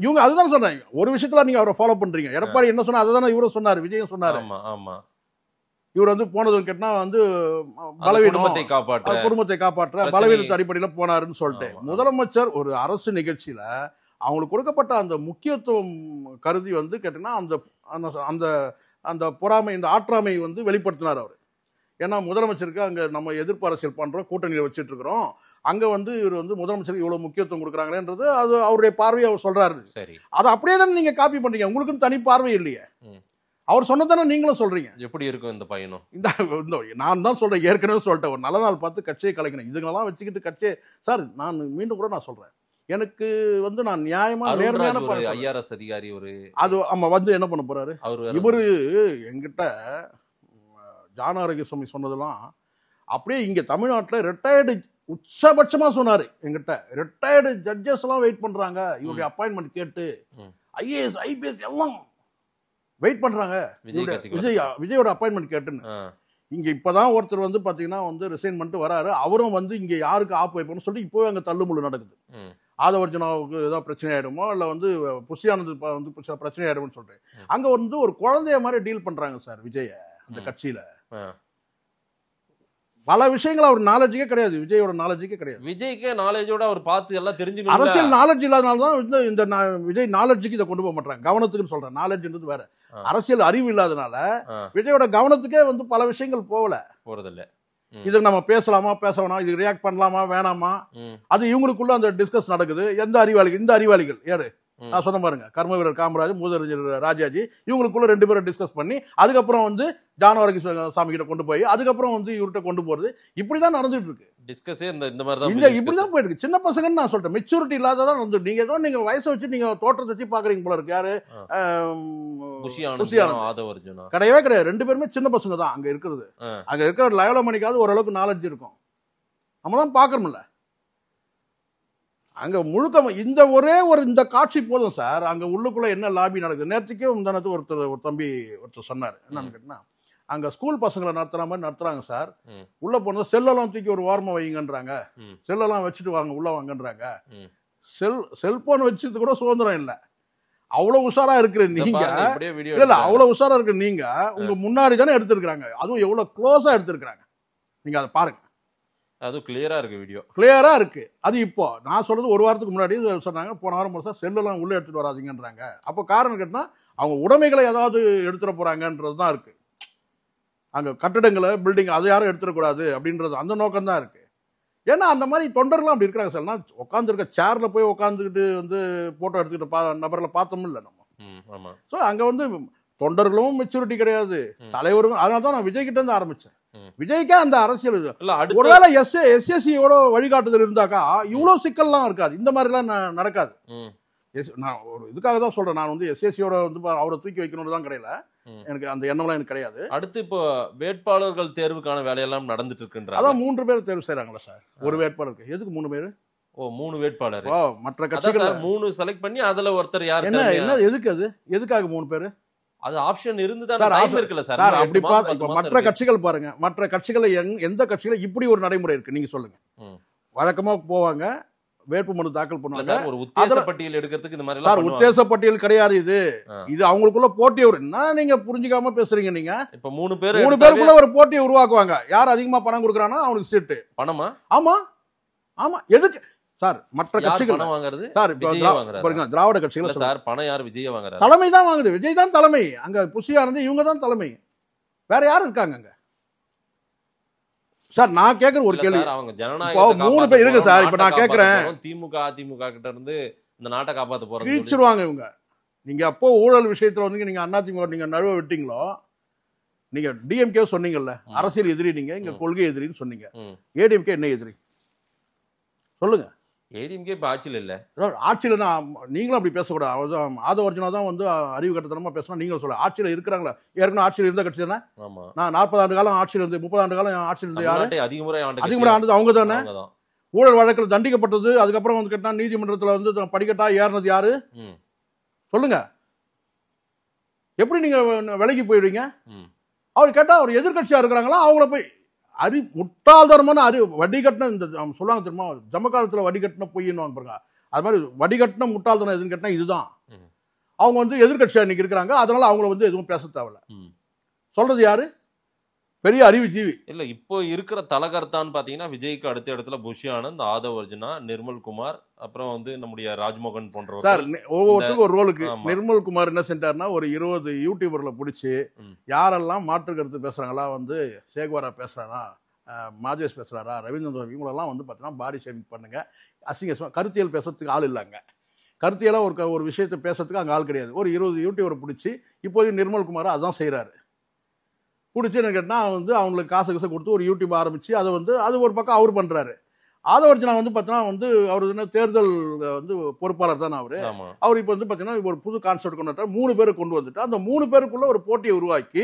இவங்க அதுதான் சொல்றாங்க. ஒரு விஷயத்துல நீங்க அவரை ஃபாலோ பண்றீங்க. எடப்பாடி என்ன சொன்னா அதுதானே இவரும் சொன்னாரு, விஜயும் சொன்னாரு. இவர் வந்து போனது கேட்டா வந்து குடும்பத்தை காப்பாற்ற பலவீனத்தை அடிப்படையில போனாருன்னு சொல்லிட்டு, முதலமைச்சர் ஒரு அரசு நிகழ்ச்சியில அவங்களுக்கு கொடுக்கப்பட்ட அந்த முக்கியத்துவம் கருதி வந்து கேட்டீங்கன்னா அந்த அந்த பொறாமை, இந்த ஆற்றாமை வந்து வெளிப்படுத்தினார் அவர். ஏன்னா முதலமைச்சருக்கு அங்க நம்ம எதிர்ப்பு அரசியல் பண்றோம், கூட்டணியில வச்சுட்டு இருக்கிறோம், அங்க வந்து இவர் வந்து முதலமைச்சருக்கு இவ்வளவு முக்கியத்துவம் கொடுக்குறாங்களேன்றது அது அவருடைய பார்வையை அவர் சொல்றாரு. அதை அப்படியே தானே நீங்க காப்பி பண்றீங்க. உங்களுக்கும் தனி பார்வை இல்லையே. அவர் சொன்னதானே நீங்களும் சொல்றீங்க. எப்படி இருக்கும் இந்த பையனும்? இந்த நான் தான் சொல்றேன், ஏற்கனவே சொல்லிட்டேன், ஒரு நல்ல நாள் பார்த்து கட்சியை கலைக்கணும். இதுங்களெல்லாம் வச்சுக்கிட்டு கட்சியை சார், நான் மீண்டும் கூட நான் சொல்றேன், எனக்கு வந்து நான் நியாயமா நேர்மையான ஐஆர்எஸ் அதிகாரி ஒரு அது ஆமா வந்து என்ன பண்ண போறாரு இவரு. என்கிட்ட ஜான ஆரோக்கியசாமி சொன்னதெல்லாம் அப்படியே இங்க தமிழ்நாட்டில் ரிட்டையர்டு உச்சபட்சமா சொன்னாரு. என்கிட்ட ரிட்டையர்டு ஜட்ஜஸ் எல்லாம் வெயிட் பண்றாங்க இவருடைய அப்பாயின்மெண்ட் கேட்டு. ஐஏஎஸ் ஐபிஎஸ் எல்லாம் வெயிட் பண்றாங்க விஜயோட அப்பாயின்மெண்ட் கேட்டுன்னு. இங்க இப்பதான் ஒருத்தர் வந்து பாத்தீங்கன்னா வந்து ரிசைன் பண்ணிட்டு வராரு. அவரும் வந்து இங்க யாருக்கு ஆப்பு வைப்போம்னு சொல்லிட்டு இப்பவே அங்க தள்ளுமுள்ளு நடக்குது. ஆதவர்ஜனாவுக்கு ஏதாவது பிரச்சனை ஆயிடுமோ, இல்ல வந்து புஷியானது வந்து பிரச்சனை ஆயிடுமோன்னு சொல்லிட்டு அங்க வந்து ஒரு குழந்தைய மாதிரி டீல் பண்றாங்க சார் விஜய அந்த கட்சியில. பல விஷயங்கள் அவர் நாலேஜுக்கே கிடையாது, விஜயோட நாலேஜுக்கே கிடையாது. விஜய்க்கே நாலேஜோட அவர் பார்த்து எல்லாம் தெரிஞ்சுக்கணும். அரசியல் நாலேஜ் இல்லாதனாலதான் இந்த விஜய் நாலேஜுக்கு இதை கொண்டு போக மாட்டாங்க. கவனத்துக்குன்னு சொல்றேன், நாலேஜ்ன்றது வேற. அரசியல் அறிவு இல்லாதனால விஜயோட கவனத்துக்கே வந்து பல விஷயங்கள் போறதில்ல. இதுக்கு நம்ம பேசலாமா பேசலாமா, இதுக்கு ரியாக்ட் பண்ணலாமா வேணாமா, அது இவங்களுக்குள்ள அந்த டிஸ்கஸ் நடக்குது. எந்த அறிவாளிகள், இந்த அறிவாளிகள் யாரு நான் சொன்ன பாருங்க, கர்ம வீரர் காமராஜ், முதலமைச்சர் ராஜாஜி, இவங்களுக்குள்ள 2 பேரும் டிஸ்கஸ் பண்ணி அதுக்கப்புறம் வந்து ஜானவரகி சாமி கிட்ட கொண்டு போய் அதுக்கப்புறம் வந்து இவர்கிட்ட கொண்டு போறது. இப்படிதான் நடந்துட்டு இருக்கு டிஸ்கஸே. இந்த மாதிரி தான் இப்படிதான் போயிருக்கு. சின்ன பசங்கன்னு நான் சொல்றேன், மெச்சூரிட்டி இல்லாததான் வந்து நீங்க வயசை வச்சு நீங்க தோற்றத்தை வச்சு பாக்குறீங்க போல இருக்கு. யாரு கிடையவே கிடையாது. 2 பேருமே சின்ன பசங்க தான் அங்க இருக்கிறது. அங்க இருக்கிற லயோலா மணிக்காவது ஓரளவுக்கு நாலேஜ் இருக்கும், நம்ம தான் பாக்குறோம்ல. அங்க முழுக்க இந்த ஒரே ஒரு இந்த காட்சி போதும் சார். அங்க உள்ளுக்குள்ள என்ன லாபி நடக்குது. நேற்றுக்கே முந்தானத்து ஒரு தம்பி சொன்னாரு, என்னன்னு கேட்டா அங்க ஸ்கூல் பசங்களை நடத்துற மாதிரி நடத்துறாங்க சார். உள்ள போனது செல்லெல்லாம் தூக்கி ஒரு ஓரமா வைங்கன்றாங்க, செல்லெல்லாம் வச்சுட்டு வாங்க உள்ள வாங்கன்றாங்க. செல்போன் வச்சது கூட சுதந்திரம் இல்லை. அவ்வளவு உஷாரா இருக்கிற நீங்க, இல்ல அவ்வளவு உஷாரா இருக்கிற நீங்க உங்க முன்னாடி தானே எடுத்திருக்காங்க. அதுவும் எவ்வளவு க்ளோஸா எடுத்திருக்காங்க, நீங்க அதை பாருங்க. அது கிளியரா இருக்கு, வீடியோ கிளியரா இருக்கு. அது இப்போ நான் சொல்றது ஒரு வாரத்துக்கு முன்னாடி சொன்னாங்க, போன வாரம் முழுசா செல்லெல்லாம் உள்ள எடுத்துட்டு வராதிங்கன்றாங்க. அப்போ காரணம் கேட்டா அவங்க உடைமைகளை ஏதாவது எடுத்துட போறாங்கன்றதுதான் இருக்கு. அங்க கட்டிடங்களை பில்டிங் அதை யாரும் எடுத்துடக்கூடாது அப்படின்றது அந்த நோக்கம் தான் இருக்கு. ஏன்னா அந்த மாதிரி தொண்டர்களும் அப்படி இருக்கிறாங்க சார். நான் உட்காந்துருக்க சேர்ல போய் உட்காந்துக்கிட்டு வந்து போட்டோ எடுத்துக்கிட்டு நபர்களை பார்த்தோம் இல்லை நம்ம. ஸோ அங்க வந்து தொண்டர்களும் மெச்சூரிட்டி கிடையாது, தலைவரும். அதனால தான் நான் விஜய் கிட்ட இருந்து ஆரம்பிச்சேன். விஜய்க்கே அந்த அரசியல் ஒருவேளை எஸ்எஸ்சியோட வழிகாட்டுதல் இருந்தாக்கா இவ்வளவு சிக்கல்லாம் இருக்காது, இந்த மாதிரி எல்லாம் நடக்காது. நான் ஒரு இதுக்காக தான் சொல்றேன், நான் வந்து எஸ்எஸ்சியோட வந்து அவரை தூக்கி வைக்கணும்னு தான் கிடையாது, எனக்கு அந்த எண்ணம்லாம் எனக்கு கிடையாது. அடுத்து இப்போ வேட்பாளர்கள் தேர்வுக்கான வேலையெல்லாம் நடந்துட்டு இருக்குன்றாங்க. அதான் 3 பேர் தேர்வு செய்யறாங்களா சார் ஒரு வேட்பாளருக்கு? எதுக்கு 3 பேர்? 3 வேட்பாளர். மற்ற கட்சிகள் 3 செலக்ட் பண்ணி அதுல ஒருத்தர் யார் என்ன எதுக்கு அது எதுக்காக 3 பேர்? அது ஆப்ஷன் இருந்துதான் இருக்குல்ல சார். அப்படி பார்த்தா மற்ற கட்சிகள் பாருங்க, மற்ற கட்சிகள் எந்த கட்சியில இப்படி ஒரு நடைமுறை இருக்கு நீங்க சொல்லுங்க. வழக்கமா போவாங்க, வேட்புமனு தாக்கல் பண்ணுவாங்க. சார் ஒரு உத்தேச பட்டியல் எடுக்கிறதுக்கு இந்த மாதிரி சார் உத்தேச பட்டியல் கிடையாது இது. இது அவங்களுக்குள்ள போட்டி என்ன நீங்க புரிஞ்சுக்காம பேசுறீங்க. நீங்க இப்ப 3 பேருக்குள்ள ஒரு போட்டியை உருவாக்குவாங்க. யார் அதிகமா பணம் கொடுக்குறானோ அவனுக்கு சீட்டு. பணமா? ஆமா ஆமா. எதுக்கு சார் மற்ற கட்சிகள் பணம் வாங்குறது? சார் பாருங்க, திராவிட கட்சிகள் சார் பணம் யார் விஜய் வாங்குறாரு? தலைமை தான் வாங்குது. விஜய் தான் தலைமை. அங்க புஷி ஆனந்த் இவங்க தான் தலைமை. வேற யாரும் இருக்காங்க அங்க? சார் நான் கேக்குற ஒரு கேள்வி. அவங்க ஜனநாயகம் 3 பேர் இருக்கு சார். இப்ப நான் கேக்குறேன், திமுக அதிமுக கிட்ட இருந்து இந்த நாட்டை காப்பாத்த போறாங்க கிழிச்சிருவாங்க இவங்க. நீங்க அப்போ ஊழல் விஷயத்துல வந்து நீங்க அதிமுக நீங்க நழுவ விட்டீங்களோ, நீங்க டிஎம்கே சொன்னீங்கல்ல அரசியல் எதிரி, நீங்க இங்க கொள்கை எதிரின்னு சொன்னீங்க. ஏடிஎம்கே என்ன எதிரி சொல்லுங்க? ஏடிஎம்கே இப்ப ஆட்சியில் இல்ல. ஆட்சியில நீங்களும் அப்படி பேசக்கூடாது. ஆதவர்ஜுனா தான் வந்து அறிவு கட்டத்தனமா பேசணும். நீங்களும் சொல்ல ஆட்சியில இருக்கிறாங்களா? ஏற்கனவே ஆட்சியில் இருந்த கட்சி தானே. நான் 40 ஆண்டு காலம் ஆட்சியில் இருந்து 30 ஆண்டு காலம் ஆட்சியில் இருந்து யாரு அதிகமுறை ஆண்டது? அவங்க தானே. ஊழல் வழக்கில் தண்டிக்கப்பட்டது. அதுக்கப்புறம் வந்து கேட்டா நீதிமன்றத்தில் வந்து படிக்கட்டா ஏறினது யாரு சொல்லுங்க? எப்படி நீங்க விலகி போயிடுவீங்க? அவர் கேட்டா அவர் எதிர்கட்சியா இருக்கிறாங்களா? அவங்கள போய் முட்டாள்தனமான வட்டி கட்டின இந்த சொல்லுவாங்க தெரியுமா, ஜம்ம காலத்துல வட்டி கட்டின பொய்ன்னு பாருங்க. அது மாதிரி வடிகட்டின முட்டாள்தனம் எதுன்னு கேட்டா இதுதான். அவங்க வந்து எதிர்கட்சியா இன்னைக்கு இருக்கிறாங்க. அதனால அவங்கள வந்து எதுவும் பேச தேவையில்ல. சொல்றது யாரு? பெரிய அறிவுஜீவி இல்ல. இப்போ இருக்கிற தலகர்த்தான்னு பாத்தீங்கன்னா விஜய்க்கு அடுத்த இடத்துல புஷி ஆனந்த், ஆதவ் அர்ஜுனா, நிர்மல் குமார், அப்புறம் வந்து நம்முடைய ராஜ்மோகன் போன்றவர். சார் ஒவ்வொருத்தருக்கும் ஒரு ரோலுக்கு. நிர்மல் குமார் என்ன செஞ்சாருன்னா ஒரு 20 யூடியூபர்ல பிடிச்சி யாரெல்லாம் மாற்று கருத்து பேசுறாங்களா, வந்து சேகுவாரா பேசுறானா, மாஜேஷ் பேசுறாரா, ரவீந்திரன், இவங்களெல்லாம் வந்து பார்த்தீங்கன்னா பாடி ஷேமிங் பண்ணுங்க. அசிங்க கருத்தியல் பேசுறதுக்கு ஆள் இல்லைங்க. கருத்தியெல்லாம் ஒரு விஷயத்தை பேசுறதுக்கு அங்கே ஆள் கிடையாது. ஒரு 20 யூடியூபரை பிடிச்சி இப்போது நிர்மல் குமார் அதான் செய்யறாரு. பிடிச்சி என்ன கேட்டால் வந்து அவங்களுக்கு காசு கொடுத்து ஒரு யூடியூப் ஆரம்பிச்சு அதை வந்து அது ஒரு பக்கம் அவர் பண்றாரு. ஆதவர்ஜுனா வந்து பார்த்தீங்கன்னா வந்து அவர் என்ன தேர்தல் வந்து பொறுப்பாளர் தானே அவர் இப்போ வந்து பார்த்தீங்கன்னா ஒரு புது கான்செப்ட் கொண்டு வந்தார். 3 பேரை கொண்டு வந்துட்டு அந்த 3 பேருக்குள்ள ஒரு போட்டியை உருவாக்கி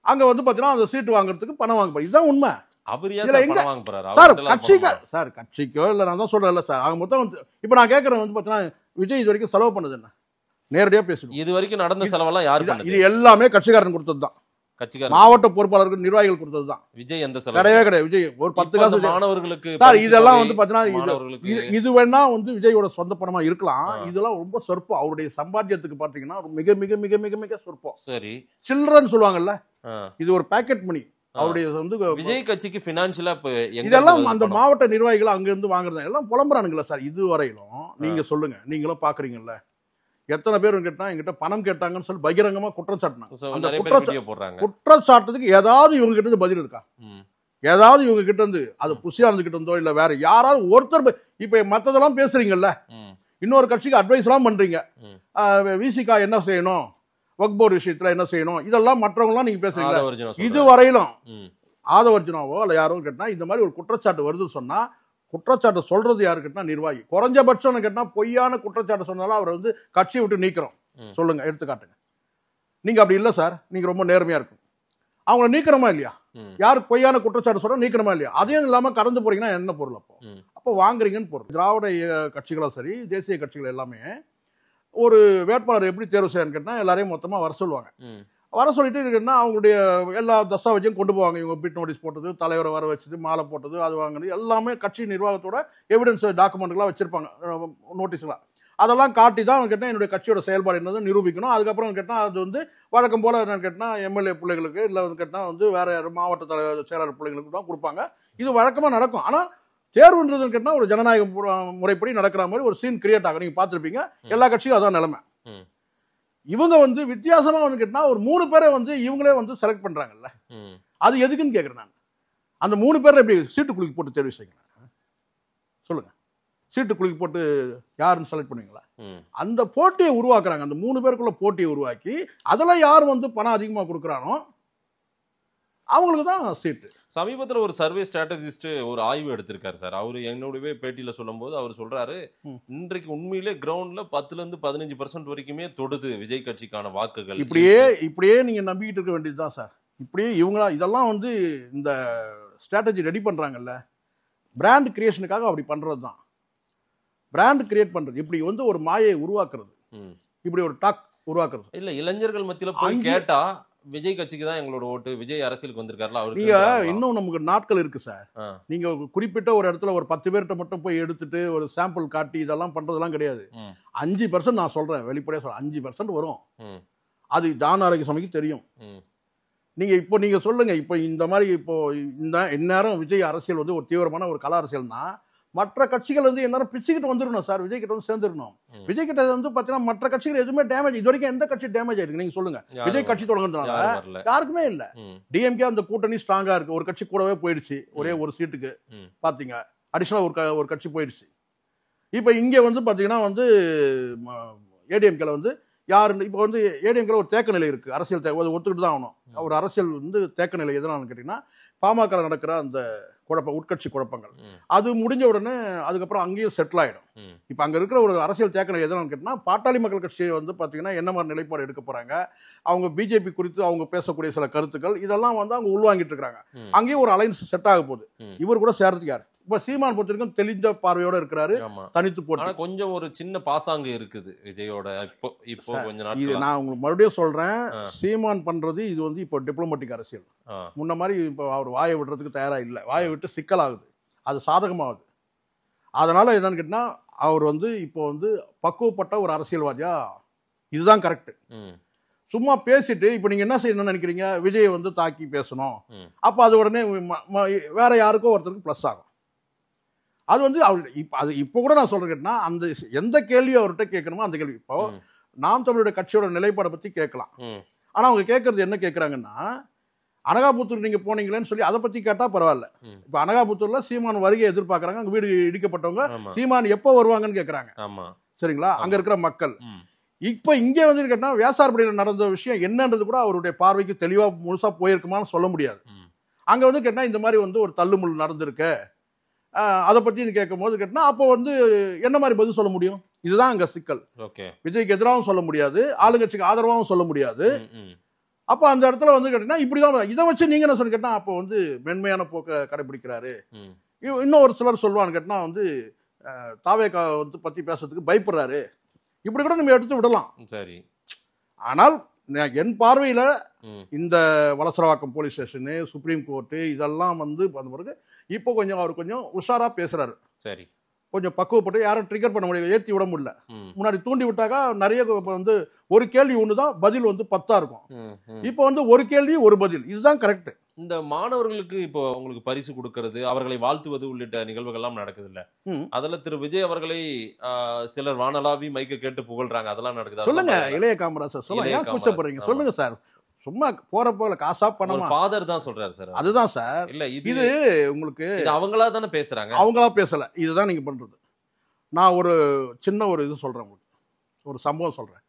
அங்க வந்து பார்த்தீங்கன்னா அந்த சீட்டு வாங்குறதுக்கு பணம் வாங்க போறாரு. இதுதான் உண்மை. சார் கட்சிக்கோ இல்ல நான் தான் சொல்றேன் சார். ஆக மொத்தம் வந்து இப்ப நான் கேட்கறேன் வந்து பார்த்தீங்கன்னா விஜய் இது வரைக்கும் செலவு பண்ணது என்ன? நேரடியா பேசணும். இது வரைக்கும் நடந்த செலவெல்லாம் யாரு பண்ணது? இது எல்லாமே கட்சிக்காரன் கொடுத்தது தான். மாவட்ட பொறுப்பாளர்கள் நிர்வாகிகள் கொடுத்தது தான். விஜய் எந்த கிடையவே கிடையாது. விஜய் ஒரு 10 காசு மாணவர்களுக்கு சார் இதெல்லாம் வந்து பாத்தீங்கன்னா இது வேணா வந்து விஜயோட சொந்த பணமா இருக்கலாம். இதெல்லாம் ரொம்ப சொற்பம். அவருடைய சம்பாத்தியத்துக்கு பாத்தீங்கன்னா மிக மிக மிக மிக மிக சொற்பம். சரி சில்ட்ரன் சொல்லுவாங்கல்ல, இது ஒரு பாக்கெட் மணி. அவருடைய வந்து விஜய் கட்சிக்கு பினான்சியலா இதெல்லாம் அந்த மாவட்ட நிர்வாகிகள் அங்க இருந்து வாங்குறது எல்லாம் புலம்புறானுங்களா சார்? இதுவரையிலும் நீங்க சொல்லுங்க, நீங்களும் பாக்குறீங்கல்ல, எத்தனை பேர் கேட்டா எங்கிட்ட பணம் கேட்டாங்கன்னு சொல்லி பகிரங்கமா குற்றம் சாட்டினாங்க. குற்றம் சாட்டுறதுக்கு ஏதாவது இவங்க கிட்ட இருந்து பதில் இருக்கா? ஏதாவது இவங்க கிட்ட இருந்து அது புஷியானது கிட்ட இருந்தோ இல்ல வேற யாராவது ஒருத்தர் இப்ப மத்ததெல்லாம் பேசுறீங்கல்ல, இன்னொரு கட்சிக்கு அட்வைஸ் எல்லாம் பண்றீங்க, விசிகா என்ன செய்யணும், வக்ஃப் போர்டு விஷயத்துல என்ன செய்யணும், இதெல்லாம் மற்றவங்க எல்லாம் நீங்க பேசுறீங்க. இதுவரையிலும் ஆதவர்ஜுனாவோ இல்ல யாரோ கேட்டா இந்த மாதிரி ஒரு குற்றச்சாட்டு வருதுன்னு சொன்னா குற்றச்சாட்டு சொல்றது யாரு கேட்டா நிர்வாகி. குறைஞ்சபட்சம் கேட்டா பொய்யான குற்றச்சாட்டு சொன்னாலும் அவரை வந்து கட்சியை விட்டு நீக்கிறோம். சொல்லுங்க, எடுத்துக்காட்டுங்க. நீங்க அப்படி இல்ல சார், நீங்க ரொம்ப நேர்மையா இருக்கும். அவங்களை நீக்கிறோமா இல்லையா? யாருக்கு பொய்யான குற்றச்சாட்டு சொல்ற நீக்கிறோமா இல்லையா? அதையும் இல்லாம கடந்து போறீங்கன்னா என்ன பொருள்? அப்போ வாங்குறீங்கன்னு பொருள். திராவிட கட்சிகளும் சரி தேசிய கட்சிகள் எல்லாமே ஒரு வேட்பாளர் எப்படி தேர்வு செய்யணும்னு கேட்டா எல்லாரையும் மொத்தமா வர சொல்லுவாங்க. வர சொல்லிட்டு இருக்குன்னா அவங்களுடைய எல்லா தஸ்தாவேஜையும் கொண்டு போவாங்க. இவங்க பிட் நோட்டீஸ் போட்டது, தலைவரை வர வச்சது, மாலை போட்டது, அது வாங்கினது எல்லாமே கட்சி நிர்வாகத்தோட எவிடன்ஸ் டாக்குமெண்ட்லாம் வச்சிருப்பாங்க, நோட்டீஸ்லாம். அதெல்லாம் காட்டி தான் அவங்க கேட்டால் என்னுடைய கட்சியோட செயல்பாடு என்னது நிரூபிக்கணும். அதுக்கப்புறம் கேட்டால் அது வந்து வழக்கம் போல என்னன்னு கேட்டால் எம்எல்ஏ பிள்ளைகளுக்கு இல்லை வந்து கேட்டால் வந்து வேற யாரும் மாவட்ட தலைவர் செயலாளர் பிள்ளைகளுக்கு தான் கொடுப்பாங்க. இது வழக்கமாக நடக்கும். ஆனால் தேர்வுன்றதுன்னு கேட்டால் ஒரு ஜனநாயக முறைப்படி நடக்கிற மாதிரி ஒரு சீன் கிரியேட் ஆகும். நீங்கள் பார்த்துருப்பீங்க, எல்லா கட்சியும் அதான் நிலைமை. இவங்க வந்து வித்தியாசமா வந்து கேட்டா ஒரு 3 பேரை வந்து இவங்களே வந்து செலக்ட் பண்றாங்கல்ல, அது எதுக்குன்னு கேக்குறேன் நான். அந்த 3 பேரை எப்படி சீட்டு குலுக்கி போட்டு தேர்வு செய்யணும் சொல்லுங்க? சீட்டு குலுக்கி போட்டு யாருன்னு செலக்ட் பண்ணுவீங்களா? அந்த போட்டியை உருவாக்குறாங்க. அந்த 3 பேருக்குள்ள போட்டியை உருவாக்கி அதுல யார் வந்து பணம் அதிகமா கொடுக்குறானோ அவங்களுக்கு தான் சீட்டு. சமீபத்தில் ஒரு சர்வே ஸ்ட்ராட்டஜிஸ்ட் ஒரு ஆய்வு எடுத்திருக்காரு சார். அவரு என்னோடவே பேட்டியில சொல்லும் போது அவர் சொல்றாரு, இன்றைக்கு உண்மையிலே கிரவுண்ட்ல 10-15% வரைக்குமே தொடுது விஜய் கட்சிக்கான வாக்குகள். இப்படியே நீங்க நம்பிக்கிட்டு இருக்க வேண்டியதுதான் சார். இப்படியே இவங்களா இதெல்லாம் வந்து இந்த ஸ்ட்ராட்டஜி ரெடி பண்றாங்கல்ல, பிராண்ட் கிரியேஷனுக்காக அப்படி பண்றது தான். பிராண்ட் கிரியேட் பண்றது, இப்படி வந்து ஒரு மாயை உருவாக்குறது, இப்படி ஒரு டாக் உருவாக்குறது. இல்ல இளைஞர்கள் மத்தியில போய் கேட்டா விஜய் கட்சிக்கு தான் எங்களோட ஓட்டு, விஜய் அரசியலுக்கு வந்திருக்காருல அவருக்கு. நீங்க இன்னும் நமக்கு நாட்கள் இருக்கு சார். நீங்க குறிப்பிட்ட ஒரு இடத்துல ஒரு 10 பேர்கிட்ட மட்டும் போய் எடுத்துட்டு ஒரு சாம்பிள் காட்டி இதெல்லாம் பண்றதெல்லாம் கிடையாது. 5% நான் சொல்றேன், வெளிப்படையா சொல்றேன், 5% வரும். அது ஜான் ஆரோக்கியசாமிக்கு தெரியும். நீங்க இப்போ நீங்க சொல்லுங்க, இப்போ இந்த மாதிரி இப்போ இந்த இந்நேரம் விஜய் அரசியல் வந்து ஒரு தீவிரமான ஒரு கல அரசியல்னா மற்ற கட்சிகள் வந்து எல்லாரும் பிச்சுக்கிட்டு வந்துடணும் சார், விஜய் கிட்ட வந்து சேர்ந்துடணும். விஜய் கிட்ட வந்து பாத்தீங்கன்னா மற்ற கட்சிகள் எதுவுமே டேமேஜ் இது வரைக்கும் எந்த கட்சி டேமேஜ் ஆயிருக்கு நீங்க சொல்லுங்க. விஜய் கட்சி தொடங்குறதுனால யாருக்குமே இல்ல. டிஎம்கே அந்த கூட்டணி ஸ்ட்ராங்கா இருக்கு, ஒரு கட்சி கூடவே போயிடுச்சு, ஒரே ஒரு சீட்டுக்கு பாத்தீங்க, அடிஷனலா ஒரு கட்சி போயிடுச்சு. இப்ப இங்க வந்து பாத்தீங்கன்னா வந்து ஏடிஎம்கேல வந்து யாரு இப்போ வந்து ஏடிஎம்கேல ஒரு தேக்க நிலை இருக்கு, அரசியல் ஒத்துக்கிட்டு தான் ஆகணும். ஒரு அரசியல் வந்து தேக்க நிலை எதனால கேட்டீங்கன்னா பாமக நடக்கிற அந்த உட்கட்சி குழப்பங்கள் அது முடிஞ்ச உடனே அதுக்கப்புறம் அங்கேயும் செட்டில் ஆயிடும். இப்ப அங்க இருக்கிற ஒரு அரசியல் தேக்க நிலை எதனால கேட்டீங்கன்னா பாட்டாளி மக்கள் கட்சி வந்து பாத்தீங்கன்னா என்ன மாதிரி நிலைப்பாடு எடுக்க போறாங்க, அவங்க பிஜேபி குறித்து அவங்க பேசக்கூடிய சில கருத்துக்கள் இதெல்லாம் வந்து அவங்க உள்வாங்கிட்டு இருக்காங்க. அங்கேயும் ஒரு அலைன்ஸ் செட் ஆக போகுது. இவர் கூட சேர்றதுக்கு யார்? இப்ப சீமான் பொறுத்த வரைக்கும் தெளிந்த பார்வையோட இருக்கிறாரு, தனித்து போட்டு. கொஞ்சம் ஒரு சின்ன பாசாங்கு இருக்குது விஜயோட. இப்போ கொஞ்ச நாள் இது நான் உங்களுக்கு மறுபடியும் சொல்றேன், சீமான் பண்றது இது வந்து இப்போ டிப்ளமேட்டிக் அரசியல். முன்ன மாதிரி இப்போ அவர் வாயை விடுறதுக்கு தயாரா இல்லை, வாயை விட்டு சிக்கலாகுது, அது சாதகமாகுது. அதனால என்னன்னு கேட்டா அவர் வந்து இப்போ வந்து பக்குவப்பட்ட ஒரு அரசியல்வாதியா இதுதான் கரெக்ட். சும்மா பேசிட்டு இப்ப நீங்க என்ன செய்யணும்னு நினைக்கிறீங்க, விஜய் வந்து தாக்கி பேசணும், அப்ப அது உடனே வேற யாருக்கோ ஒருத்தருக்கு பிளஸ் ஆகும். அது வந்து அது இப்போ கூட நான் சொல்றேன் கேட்டா அந்த எந்த கேள்வியும் அவர்கிட்ட கேட்கணுமோ அந்த கேள்வி. இப்போ நாம் தமிழோட கட்சியோட நிலைப்பாடை பத்தி கேட்கலாம், ஆனா அவங்க கேட்கறது என்ன கேட்கறாங்கன்னா அனகாபுத்தூர் நீங்க போனீங்களேன்னு சொல்லி அதை பத்தி கேட்டா பரவாயில்ல. இப்ப அனகாபுத்தூர்ல சீமான் வருகை எதிர்பார்க்கறாங்க, அங்க வீடு இடிக்கப்பட்டவங்க சீமான் எப்போ வருவாங்கன்னு கேட்கறாங்க. சரிங்களா, அங்க இருக்கிற மக்கள். இப்ப இங்க வந்து கேட்டா வேசார்படியில் நடந்த விஷயம் என்னன்றது கூட அவருடைய பார்வைக்கு தெளிவா முழுசா போயிருக்குமான்னு சொல்ல முடியாது. அங்க வந்து கேட்டா இந்த மாதிரி வந்து ஒரு தள்ளுமுள் நடந்திருக்கு, அதை பத்தி கேட்கும் போது கேட்டா அப்போ வந்து என்ன மாதிரி பதில் சொல்ல முடியும்? இதுதான் அங்க சிக்கல். விஜய்க்கு எதிராகவும் சொல்ல முடியாது, ஆளுங்கட்சிக்கு ஆதரவாகவும் சொல்ல முடியாது. அப்ப அந்த இடத்துல வந்து கேட்டீங்கன்னா இப்படிதான் இதை வச்சு நீங்க என்ன சொல்லி கேட்டா அப்போ வந்து மென்மையான போக்க கடைபிடிக்கிறாரு. இன்னும் ஒரு சிலர் சொல்லுவான்னு கேட்டா வந்து தாவேகா வந்து பத்தி பேசுறதுக்கு பயப்படுறாரு, இப்படி கூட நம்ம எடுத்து விடலாம். சரி, ஆனால் என் பார்வையில இந்த Valasaravakkam police station, supreme court இதெல்லாம் வந்து வந்த பிறகு இப்போ கொஞ்சம் அவர் கொஞ்சம் உஷாரா பேசுறாரு. சரி, கொஞ்சம் பக்குவப்பட்டு யாரும் ட்ரிகர் பண்ண முடியாது, ஏற்றி விட முடியல. முன்னாடி தூண்டி விட்டாக்கா நிறைய வந்து ஒரு கேள்வி ஒண்ணுதான், பதில் வந்து 10 இருக்கும். இப்போ வந்து ஒரு கேள்வி ஒரு பதில், இதுதான் கரெக்ட். இந்த மாணவர்களுக்கு இப்போ உங்களுக்கு பரிசு கொடுக்கறது, அவர்களை வாழ்த்துவது உள்ளிட்ட நிகழ்வுகள் எல்லாம் நடக்குது இல்ல, அதுல திரு விஜய் அவர்களை சிலர் வானலாவி மைக்க கேட்டு புகழ்றாங்க, அதெல்லாம் நடக்குது. சொல்லுங்க இளைய காமராஜர், சொல்லுங்க, கூச்சப்படுறீங்க, சொல்லுங்க சார். சும்மா போற போல காசா பணமா ஃபாதர் தான் சொல்றாரு சார். அதுதான் சார். இல்ல இது உங்களுக்கு அவங்களா தானே பேசுறாங்க, அவங்களா பேசல, இதுதான் நீங்க பண்றது. நான் ஒரு சின்ன ஒரு இது சொல்றேன் உங்களுக்கு, ஒரு சம்பவம் சொல்றேன்.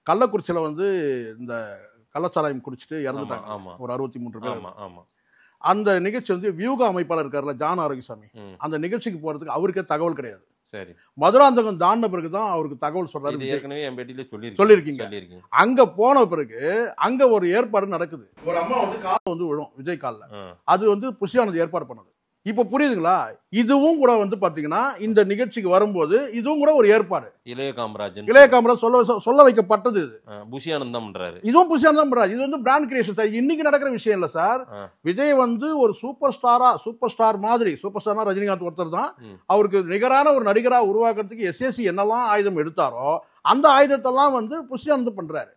கள்ளக்குறிச்சியில வந்து இந்த கள்ளச்சாராயம் குடிச்சிட்டு இறந்துட்டாங்க ஒரு 63 பேர். அந்த நிகழ்ச்சி வந்து வியூக அமைப்பாளர் இருக்காருல்ல ஜான் ஆரோக்கியசாமி, அந்த நிகழ்ச்சிக்கு போறதுக்கு அவருக்கே தகவல் கிடையாது. சரி, மதுராந்தகம் தாண்டின பிறகுதான் அவருக்கு தகவல் சொல்றாரு. சொல்லிருக்கீங்க. அங்க போன பிறகு அங்க ஒரு ஏற்பாடு நடக்குது, ஒரு அம்மா வந்து கால வந்து விழும் விஜய் கால்ல, அது வந்து புஷியானது ஏற்பாடு பண்ணது. இப்ப புரியுதுங்களா? இதுவும் கூட வந்து பாத்தீங்கன்னா இந்த நிகழ்ச்சிக்கு வரும்போது இதுவும் கூட ஒரு ஏற்பாடு. இளைய காமராஜ் சொல்ல வைக்கப்பட்டது. இதுவும் புஷியானந்தம் பண்றாரு. இது வந்து பிராண்ட் கிரியேஷன் சார், இன்னைக்கு நடக்கிற விஷயம் இல்ல சார். விஜய் வந்து ஒரு சூப்பர் ஸ்டார் மாதிரி, சூப்பர் ஸ்டார்னா ரஜினிகாந்த் ஒருத்தர் தான், அவருக்கு நிகரான ஒரு நடிகரா உருவாக்குறதுக்கு எஸ்எஸ்சி என்னெல்லாம் ஆயுதம் எடுத்தாரோ அந்த ஆயுதத்தெல்லாம் வந்து புஷியானந்தம் பண்றாரு.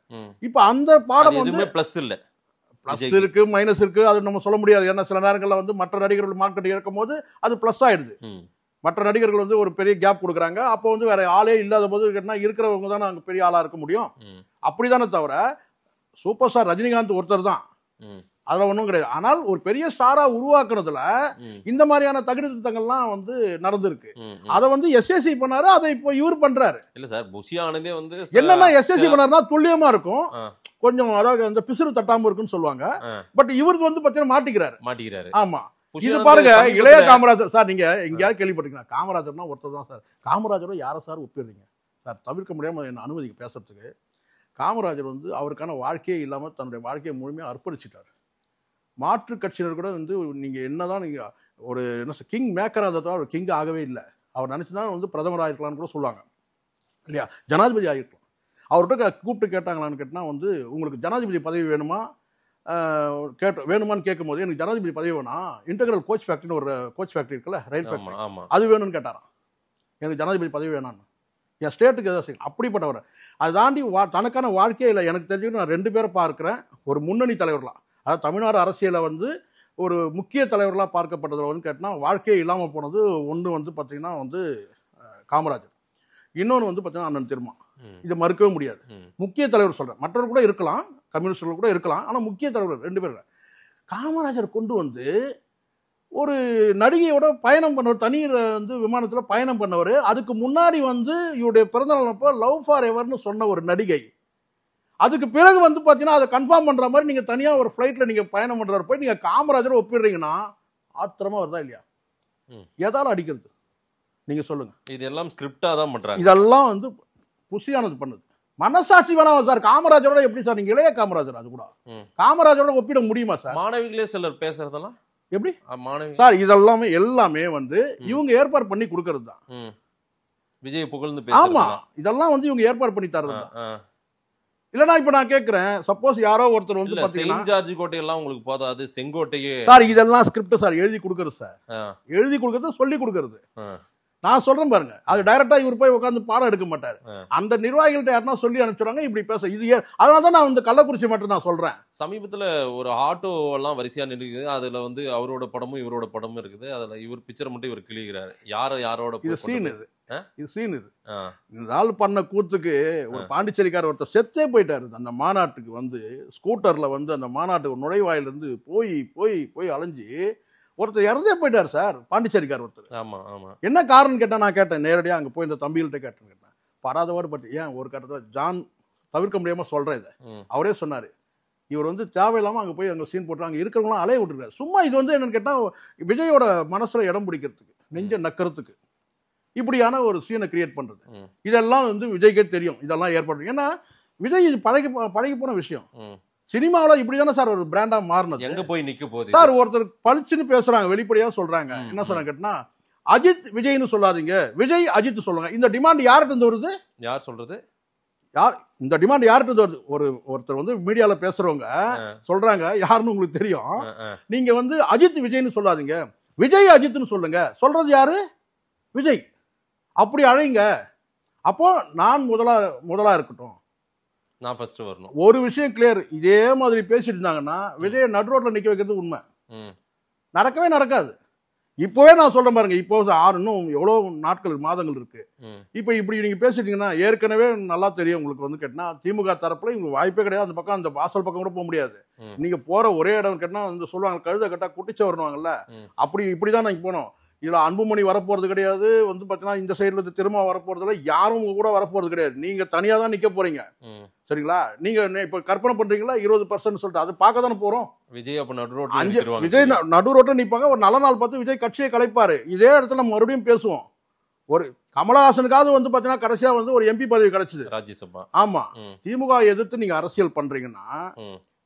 இப்ப அந்த பாடம் வந்து பிளஸ் இல்ல, பிளஸ் இருக்கு மைனஸ் இருக்கு, அது நம்ம சொல்ல முடியாது. ஏன்னா சில நேரங்களில் வந்து மற்ற நடிகர்கள் மார்க்கெட் இறக்கும் போது அது பிளஸ் ஆயிடுது. மற்ற நடிகர்கள் வந்து ஒரு பெரிய கேப் கொடுக்குறாங்க, அப்போ வந்து வேற ஆளே இல்லாத போது இருக்கிறவங்க தான் அங்க பெரிய ஆளா இருக்க முடியும். அப்படிதானே தவிர சூப்பர் ஸ்டார் ரஜினிகாந்த் ஒருத்தர் தான், அதுல ஒன்றும் கிடையாது. ஆனால் ஒரு பெரிய ஸ்டாரா உருவாக்குறதுல இந்த மாதிரியான தகுதி திருத்தங்கள்லாம் வந்து நடந்திருக்கு. அதை வந்து எஸ்எஸ்சி பண்ணாரு, அதை இப்போ இவர் பண்றாரு. இல்ல சார், புஷியானதே வந்து என்னன்னா எஸ்எஸ்சி பண்ணாருன்னா துல்லியமா இருக்கும், கொஞ்சம் அதாவது அந்த பிசுறு தட்டாம இருக்குன்னு சொல்லுவாங்க. பட் இவருக்கு வந்து பாத்தீங்கன்னா மாட்டிக்கிறாரு. ஆமா, இது பாருங்க இளைய காமராஜர் சார், நீங்க எங்கேயாவது கேள்விப்பட்டீங்களா? காமராஜர்னா ஒருத்தர் தான் சார். காமராஜரோட யாரை சார் ஒப்பிடுறீங்க சார்? தவிர்க்க முடியாம என்ன அனுமதிக்கு பேசுறதுக்கு. காமராஜர் வந்து அவருக்கான வாழ்க்கையே இல்லாம தன்னுடைய வாழ்க்கையை முழுமையா அர்ப்பணிச்சிட்டாரு. மாற்று கட்சியினர் கூட வந்து நீங்க என்னதான் நீங்க ஒரு என்ன கிங் மேக்கரா இருந்தா ஒரு கிங் ஆகவே இல்லை. அவர் நினைச்சுதான் வந்து பிரதமர் ஆயிருக்கலாம்னு கூட சொல்லுவாங்க இல்லையா, ஜனாதிபதி ஆகிருக்கலாம். அவர்கிட்ட கூப்பிட்டு கேட்டாங்களான்னு கேட்டா வந்து உங்களுக்கு ஜனாதிபதி பதவி வேணுமா, கேட்டோம் வேணுமான்னு கேட்கும்போது எனக்கு ஜனாதிபதி பதவி வேணாம், இன்டெகிரல் கோச் ஃபேக்ட்ரின்னு ஒரு கோச் ஃபேக்ட்ரி இருக்குல்ல, ரயில் ஃபேக்ட்ரி, அது வேணும்னு கேட்டாராம். எனக்கு ஜனாதிபதி பதவி வேணான்னு, என் ஸ்டேட்டுக்கு எதாவது செய்யணும் அப்படிப்பட்டவர். அதை தாண்டி தனக்கான வாழ்க்கையில் எனக்கு தெரிஞ்சுக்கிட்டு நான் 2 பேரை பார்க்குறேன் ஒரு முன்னணி தலைவர்களாக. அதாவது தமிழ்நாடு அரசியலை வந்து ஒரு முக்கிய தலைவர்களாக பார்க்கப்பட்டதில் வந்து கேட்டால் வாழ்க்கையே இல்லாமல் போனது ஒன்று வந்து பார்த்திங்கன்னா வந்து காமராஜர், இன்னொன்று வந்து பார்த்தீங்கன்னா அண்ணன் திருமா. இதை மறுக்கவே முடியாது. முக்கிய தலைவர் சொல்கிறேன், மற்றவர் கூட இருக்கலாம், கம்யூனிஸ்டர்கள் கூட இருக்கலாம், ஆனால் முக்கிய தலைவர் 2 பேர். காமராஜர் கொண்டு வந்து ஒரு நடிகையோட பயணம் பண்ணவர், தனியில் வந்து விமானத்தில் பயணம் பண்ணவர். அதுக்கு முன்னாடி வந்து இவருடைய பிறந்தநாள் அப்போ லவ் ஃபார் எவர்னு சொன்ன ஒரு நடிகை. அதுக்கு பிறகு வந்து பார்த்தீங்கன்னா அதை கன்ஃபார்ம் பண்ணுற மாதிரி நீங்கள் தனியாக ஒரு ஃப்ளைட்டில் நீங்கள் பயணம் பண்ணுறவர் போய் நீங்கள் காமராஜரை ஒப்பிடுறீங்கன்னா ஆத்திரமா வருதா இல்லையா? எதால அடிக்கிறது நீங்கள் சொல்லுங்கள். இதெல்லாம் ஸ்கிரிப்டாக தான் பண்ணுறாங்க. இதெல்லாம் வந்து புசியானது பண்ணுது. மனசாட்சி வேணாம் சார். காமராஜரோட எப்படி சார் நீங்க இளைய காமராஜர், அது கூட காமராஜரோட ஒப்பிட முடியுமா சார்? மாணவிகளே சிலர் பேசுறதெல்லாம் எப்படி மாணவி சார்? இதெல்லாமே எல்லாமே வந்து இவங்க ஏற்பாடு பண்ணி கொடுக்கறது தான். விஜய் புகழ்ந்து பேச, ஆமா, இதெல்லாம் வந்து இவங்க ஏற்பாடு பண்ணி தர்றது தான். இல்லனா இப்ப நான் கேக்குறேன், சப்போஸ் யாரோ ஒருத்தர் வந்து பாத்தீங்கன்னா செயின்ட் ஜார்ஜ் கோட்டை எல்லாம் உங்களுக்கு போதாது, செங்கோட்டையே சார் இதெல்லாம் ஸ்கிரிப்ட் சார், எழுதி கொடுக்கறது சார், எழுதி கொடுக்கறது, சொல்லி கொடுக்கறது. நான் சொல்றேன் பாருங்க, அது டைரக்டா இவர் போய் உட்காந்து பாடம் எடுக்க மாட்டாரு. அந்த நிர்வாகிகள்ட்ட யாருன்னா சொல்லி அனுப்பிச்சுறாங்க இப்படி பேச. இது அதனாலதான் நான் இந்த கள்ளக்குறிச்சி மட்டும் நான் சொல்றேன். சமீபத்துல ஒரு ஆட்டோ எல்லாம் வரிசையா நின்றுக்குது, அதுல வந்து அவரோட படமும் இவரோட படமும் இருக்குது. அதுல இவர் பிக்சர் மட்டும் இவர் கிளிக்கிறாரு. யாரோட இது சீன், இது சீன். இது இந்த நாள் பண்ண கூத்துக்கு ஒரு பாண்டிச்சேரிக்கார ஒருத்தர் செத்தே போயிட்டாரு. அந்த மாநாட்டுக்கு வந்து ஸ்கூட்டர்ல வந்து அந்த மாநாட்டுக்கு நுழைவாயில இருந்து போய் போய் போய் அலைஞ்சு ஒருத்தர் இறந்தே போயிட்டார் சார், பாண்டிச்சேரிக்கார் ஒருத்தர். ஆமா ஆமா. என்ன காரணம் கேட்டா, நான் கேட்டேன் நேரடியாக அங்கே போய் இந்த தம்பிகள்கிட்ட கேட்டேன். படாதவாறு பட் ஏன் ஒரு கட்டத்தில் ஜான் தவிர்க்க முடியாமல் சொல்கிறேன் இதை. அவரே சொன்னார், இவர் வந்து தேவையில்லாமல் அங்கே போய் அங்கே சீன் போட்டு அங்கே இருக்கிறவங்களாம் அலைய விட்டுருக்காரு. சும்மா இது வந்து என்னன்னு கேட்டால் விஜயோட மனசில் இடம் பிடிக்கிறதுக்கு, நெஞ்ச நக்கிறதுக்கு இப்படியான ஒரு சீனை கிரியேட் பண்ணுறது. இதெல்லாம் வந்து விஜய்க்கே தெரியும், இதெல்லாம் ஏற்பாடு. ஏன்னா விஜய் இது பழகி போன விஷயம். சினிமாவில் இப்படி தானே சார் ஒரு பிராண்டா மாறினது. எங்க போய் நிக்க போகுது சார்? ஒருத்தர் பளிச்சுன்னு பேசுறாங்க, வெளிப்படையா சொல்றாங்க. என்ன சொன்னாங்க கேட்டா, அஜித் விஜய்னு சொல்லாதீங்க, விஜய் அஜித் சொல்லுங்க. இந்த டிமாண்ட் யார்கிட்ட இருந்து வருது? யார் சொல்றது? இந்த டிமாண்ட் யார்கிட்ட இருந்து வருது? ஒருத்தர் வந்து மீடியால பேசுறவங்க சொல்றாங்க, யாருன்னு உங்களுக்கு தெரியும். நீங்க வந்து அஜித் விஜய்னு சொல்லாதீங்க, விஜய் அஜித்னு சொல்லுங்க. சொல்றது யாரு? விஜய். அப்படி அழைங்க. அப்போ நான் முதலா இருக்கட்டும், நான் ஃபர்ஸ்ட் வரணும். ஒரு விஷயம் கிளியர். இதே மாதிரி பேசிட்டு இருந்தாங்கன்னா விஜய நடு ரோட்ல நிக்க வைக்கிறது உண்மை. நடக்கவே நடக்காது. இப்போவே நான் சொல்றேன் பாருங்க, இப்போ இன்னும் எவ்வளவு நாட்கள் மாதங்கள் இருக்கு. இப்போ இப்படி நீங்க பேசிட்டீங்கன்னா ஏற்கனவே நல்லா தெரியும் உங்களுக்கு வந்து கேட்டா திமுக தரப்புல இவங்க வாய்ப்பே கிடையாது. அந்த பக்கம் அந்த வாசல் பக்கம் கூட போக முடியாது. நீங்க போற ஒரே இடம் கேட்டா வந்து சொல்லுவாங்க, கழுத கட்டா குட்டிச்ச வரணுவாங்கல்ல, அப்படி இப்படிதான் நாங்க போனோம். இதுல அன்புமணி வரப்போறது கிடையாது, வந்து பாத்தீங்கன்னா இந்த சைடுல இருந்து திரும்ப வரப்போறதுல யாரும் கூட வரப்போறது கிடையாது. நீங்க தனியா தான் நிக்க போறீங்க. சரிங்களா? நீங்க இப்ப கற்பனை பண்றீங்களா 20% சொல்லிட்டு அது பார்க்க தானே போறோம். விஜய் அப்ப நடு ரோட்ல விஜய் நடு ரோட்ல நிப்பாங்க. ஒரு நல்ல நாள் பார்த்து விஜய் கட்சியை கலைப்பாரு. இதே இடத்துல நம்ம மறுபடியும் பேசுவோம். ஒரு கமலஹாசனுக்காவது வந்து பாத்தீங்கன்னா கடைசியா வந்து ஒரு எம்பி பதவி கிடைச்சது, ராஜ்யசபா. ஆமா. திமுக எதிர்த்து நீங்க அரசியல் பண்றீங்கன்னா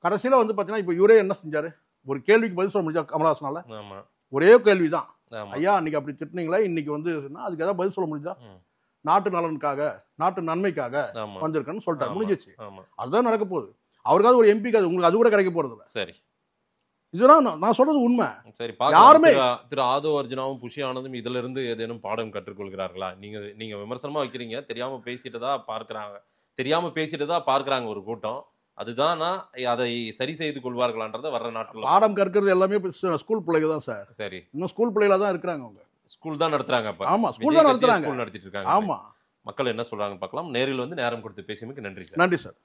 கடைசியில வந்து பாத்தீங்கன்னா இப்ப இவரே என்ன செஞ்சாரு? ஒரு கேள்விக்கு பதில் சொல்ல முடிஞ்சா கமலஹாசனால? ஒரே கேள்விதான், ஐயா அன்னைக்கு அப்படி திட்டினீங்களா, இன்னைக்கு வந்து அதுக்கு ஏதாவது பதில் சொல்ல முடிஞ்சா? நாட்டு நலனுக்காக, நாட்டு நன்மைக்காக வந்திருக்கேன்னு சொல்லிட்டாரு, முடிஞ்சிச்சு. அதுதான் நடக்க போகுது. அவருக்காவது ஒரு எம்பிக்கு உங்களுக்கு அது கூட கிடைக்க போறது இல்லை. சரி, இதுதான் நான் சொல்றது உண்மை. சரி, யாருமே திரு ஆதவ அர்ஜுனாவும் புஷி ஆனந்தும் இதுல இருந்து ஏதேனும் பாடம் கற்றுக்கொள்கிறார்களா? நீங்க விமர்சனமா வைக்கிறீங்க, தெரியாம பேசிட்டதா பார்க்கறாங்க ஒரு கூட்டம். அதுதான் அதை சரி செய்து கொள்வார்களான்றத வர்ற நாட்கள் பாடம் கற்கிறது எல்லாமே ஸ்கூல் பிள்ளைங்க தான் சார். சரி, இன்னும் ஸ்கூல் பிள்ளைகளா தான் இருக்கிறாங்க. அவங்க ஸ்கூல் தான் நடத்துறாங்க. ஆமா, ஸ்கூல் தான் நடத்துறாங்க, ஸ்கூல் நடத்திட்டு இருக்காங்க. ஆமா. மக்கள் என்ன சொல்றாங்க பார்க்கலாம். நேரில் வந்து நேரம் கொடுத்து பேசியமைக்கு நன்றி சார். நன்றி சார்.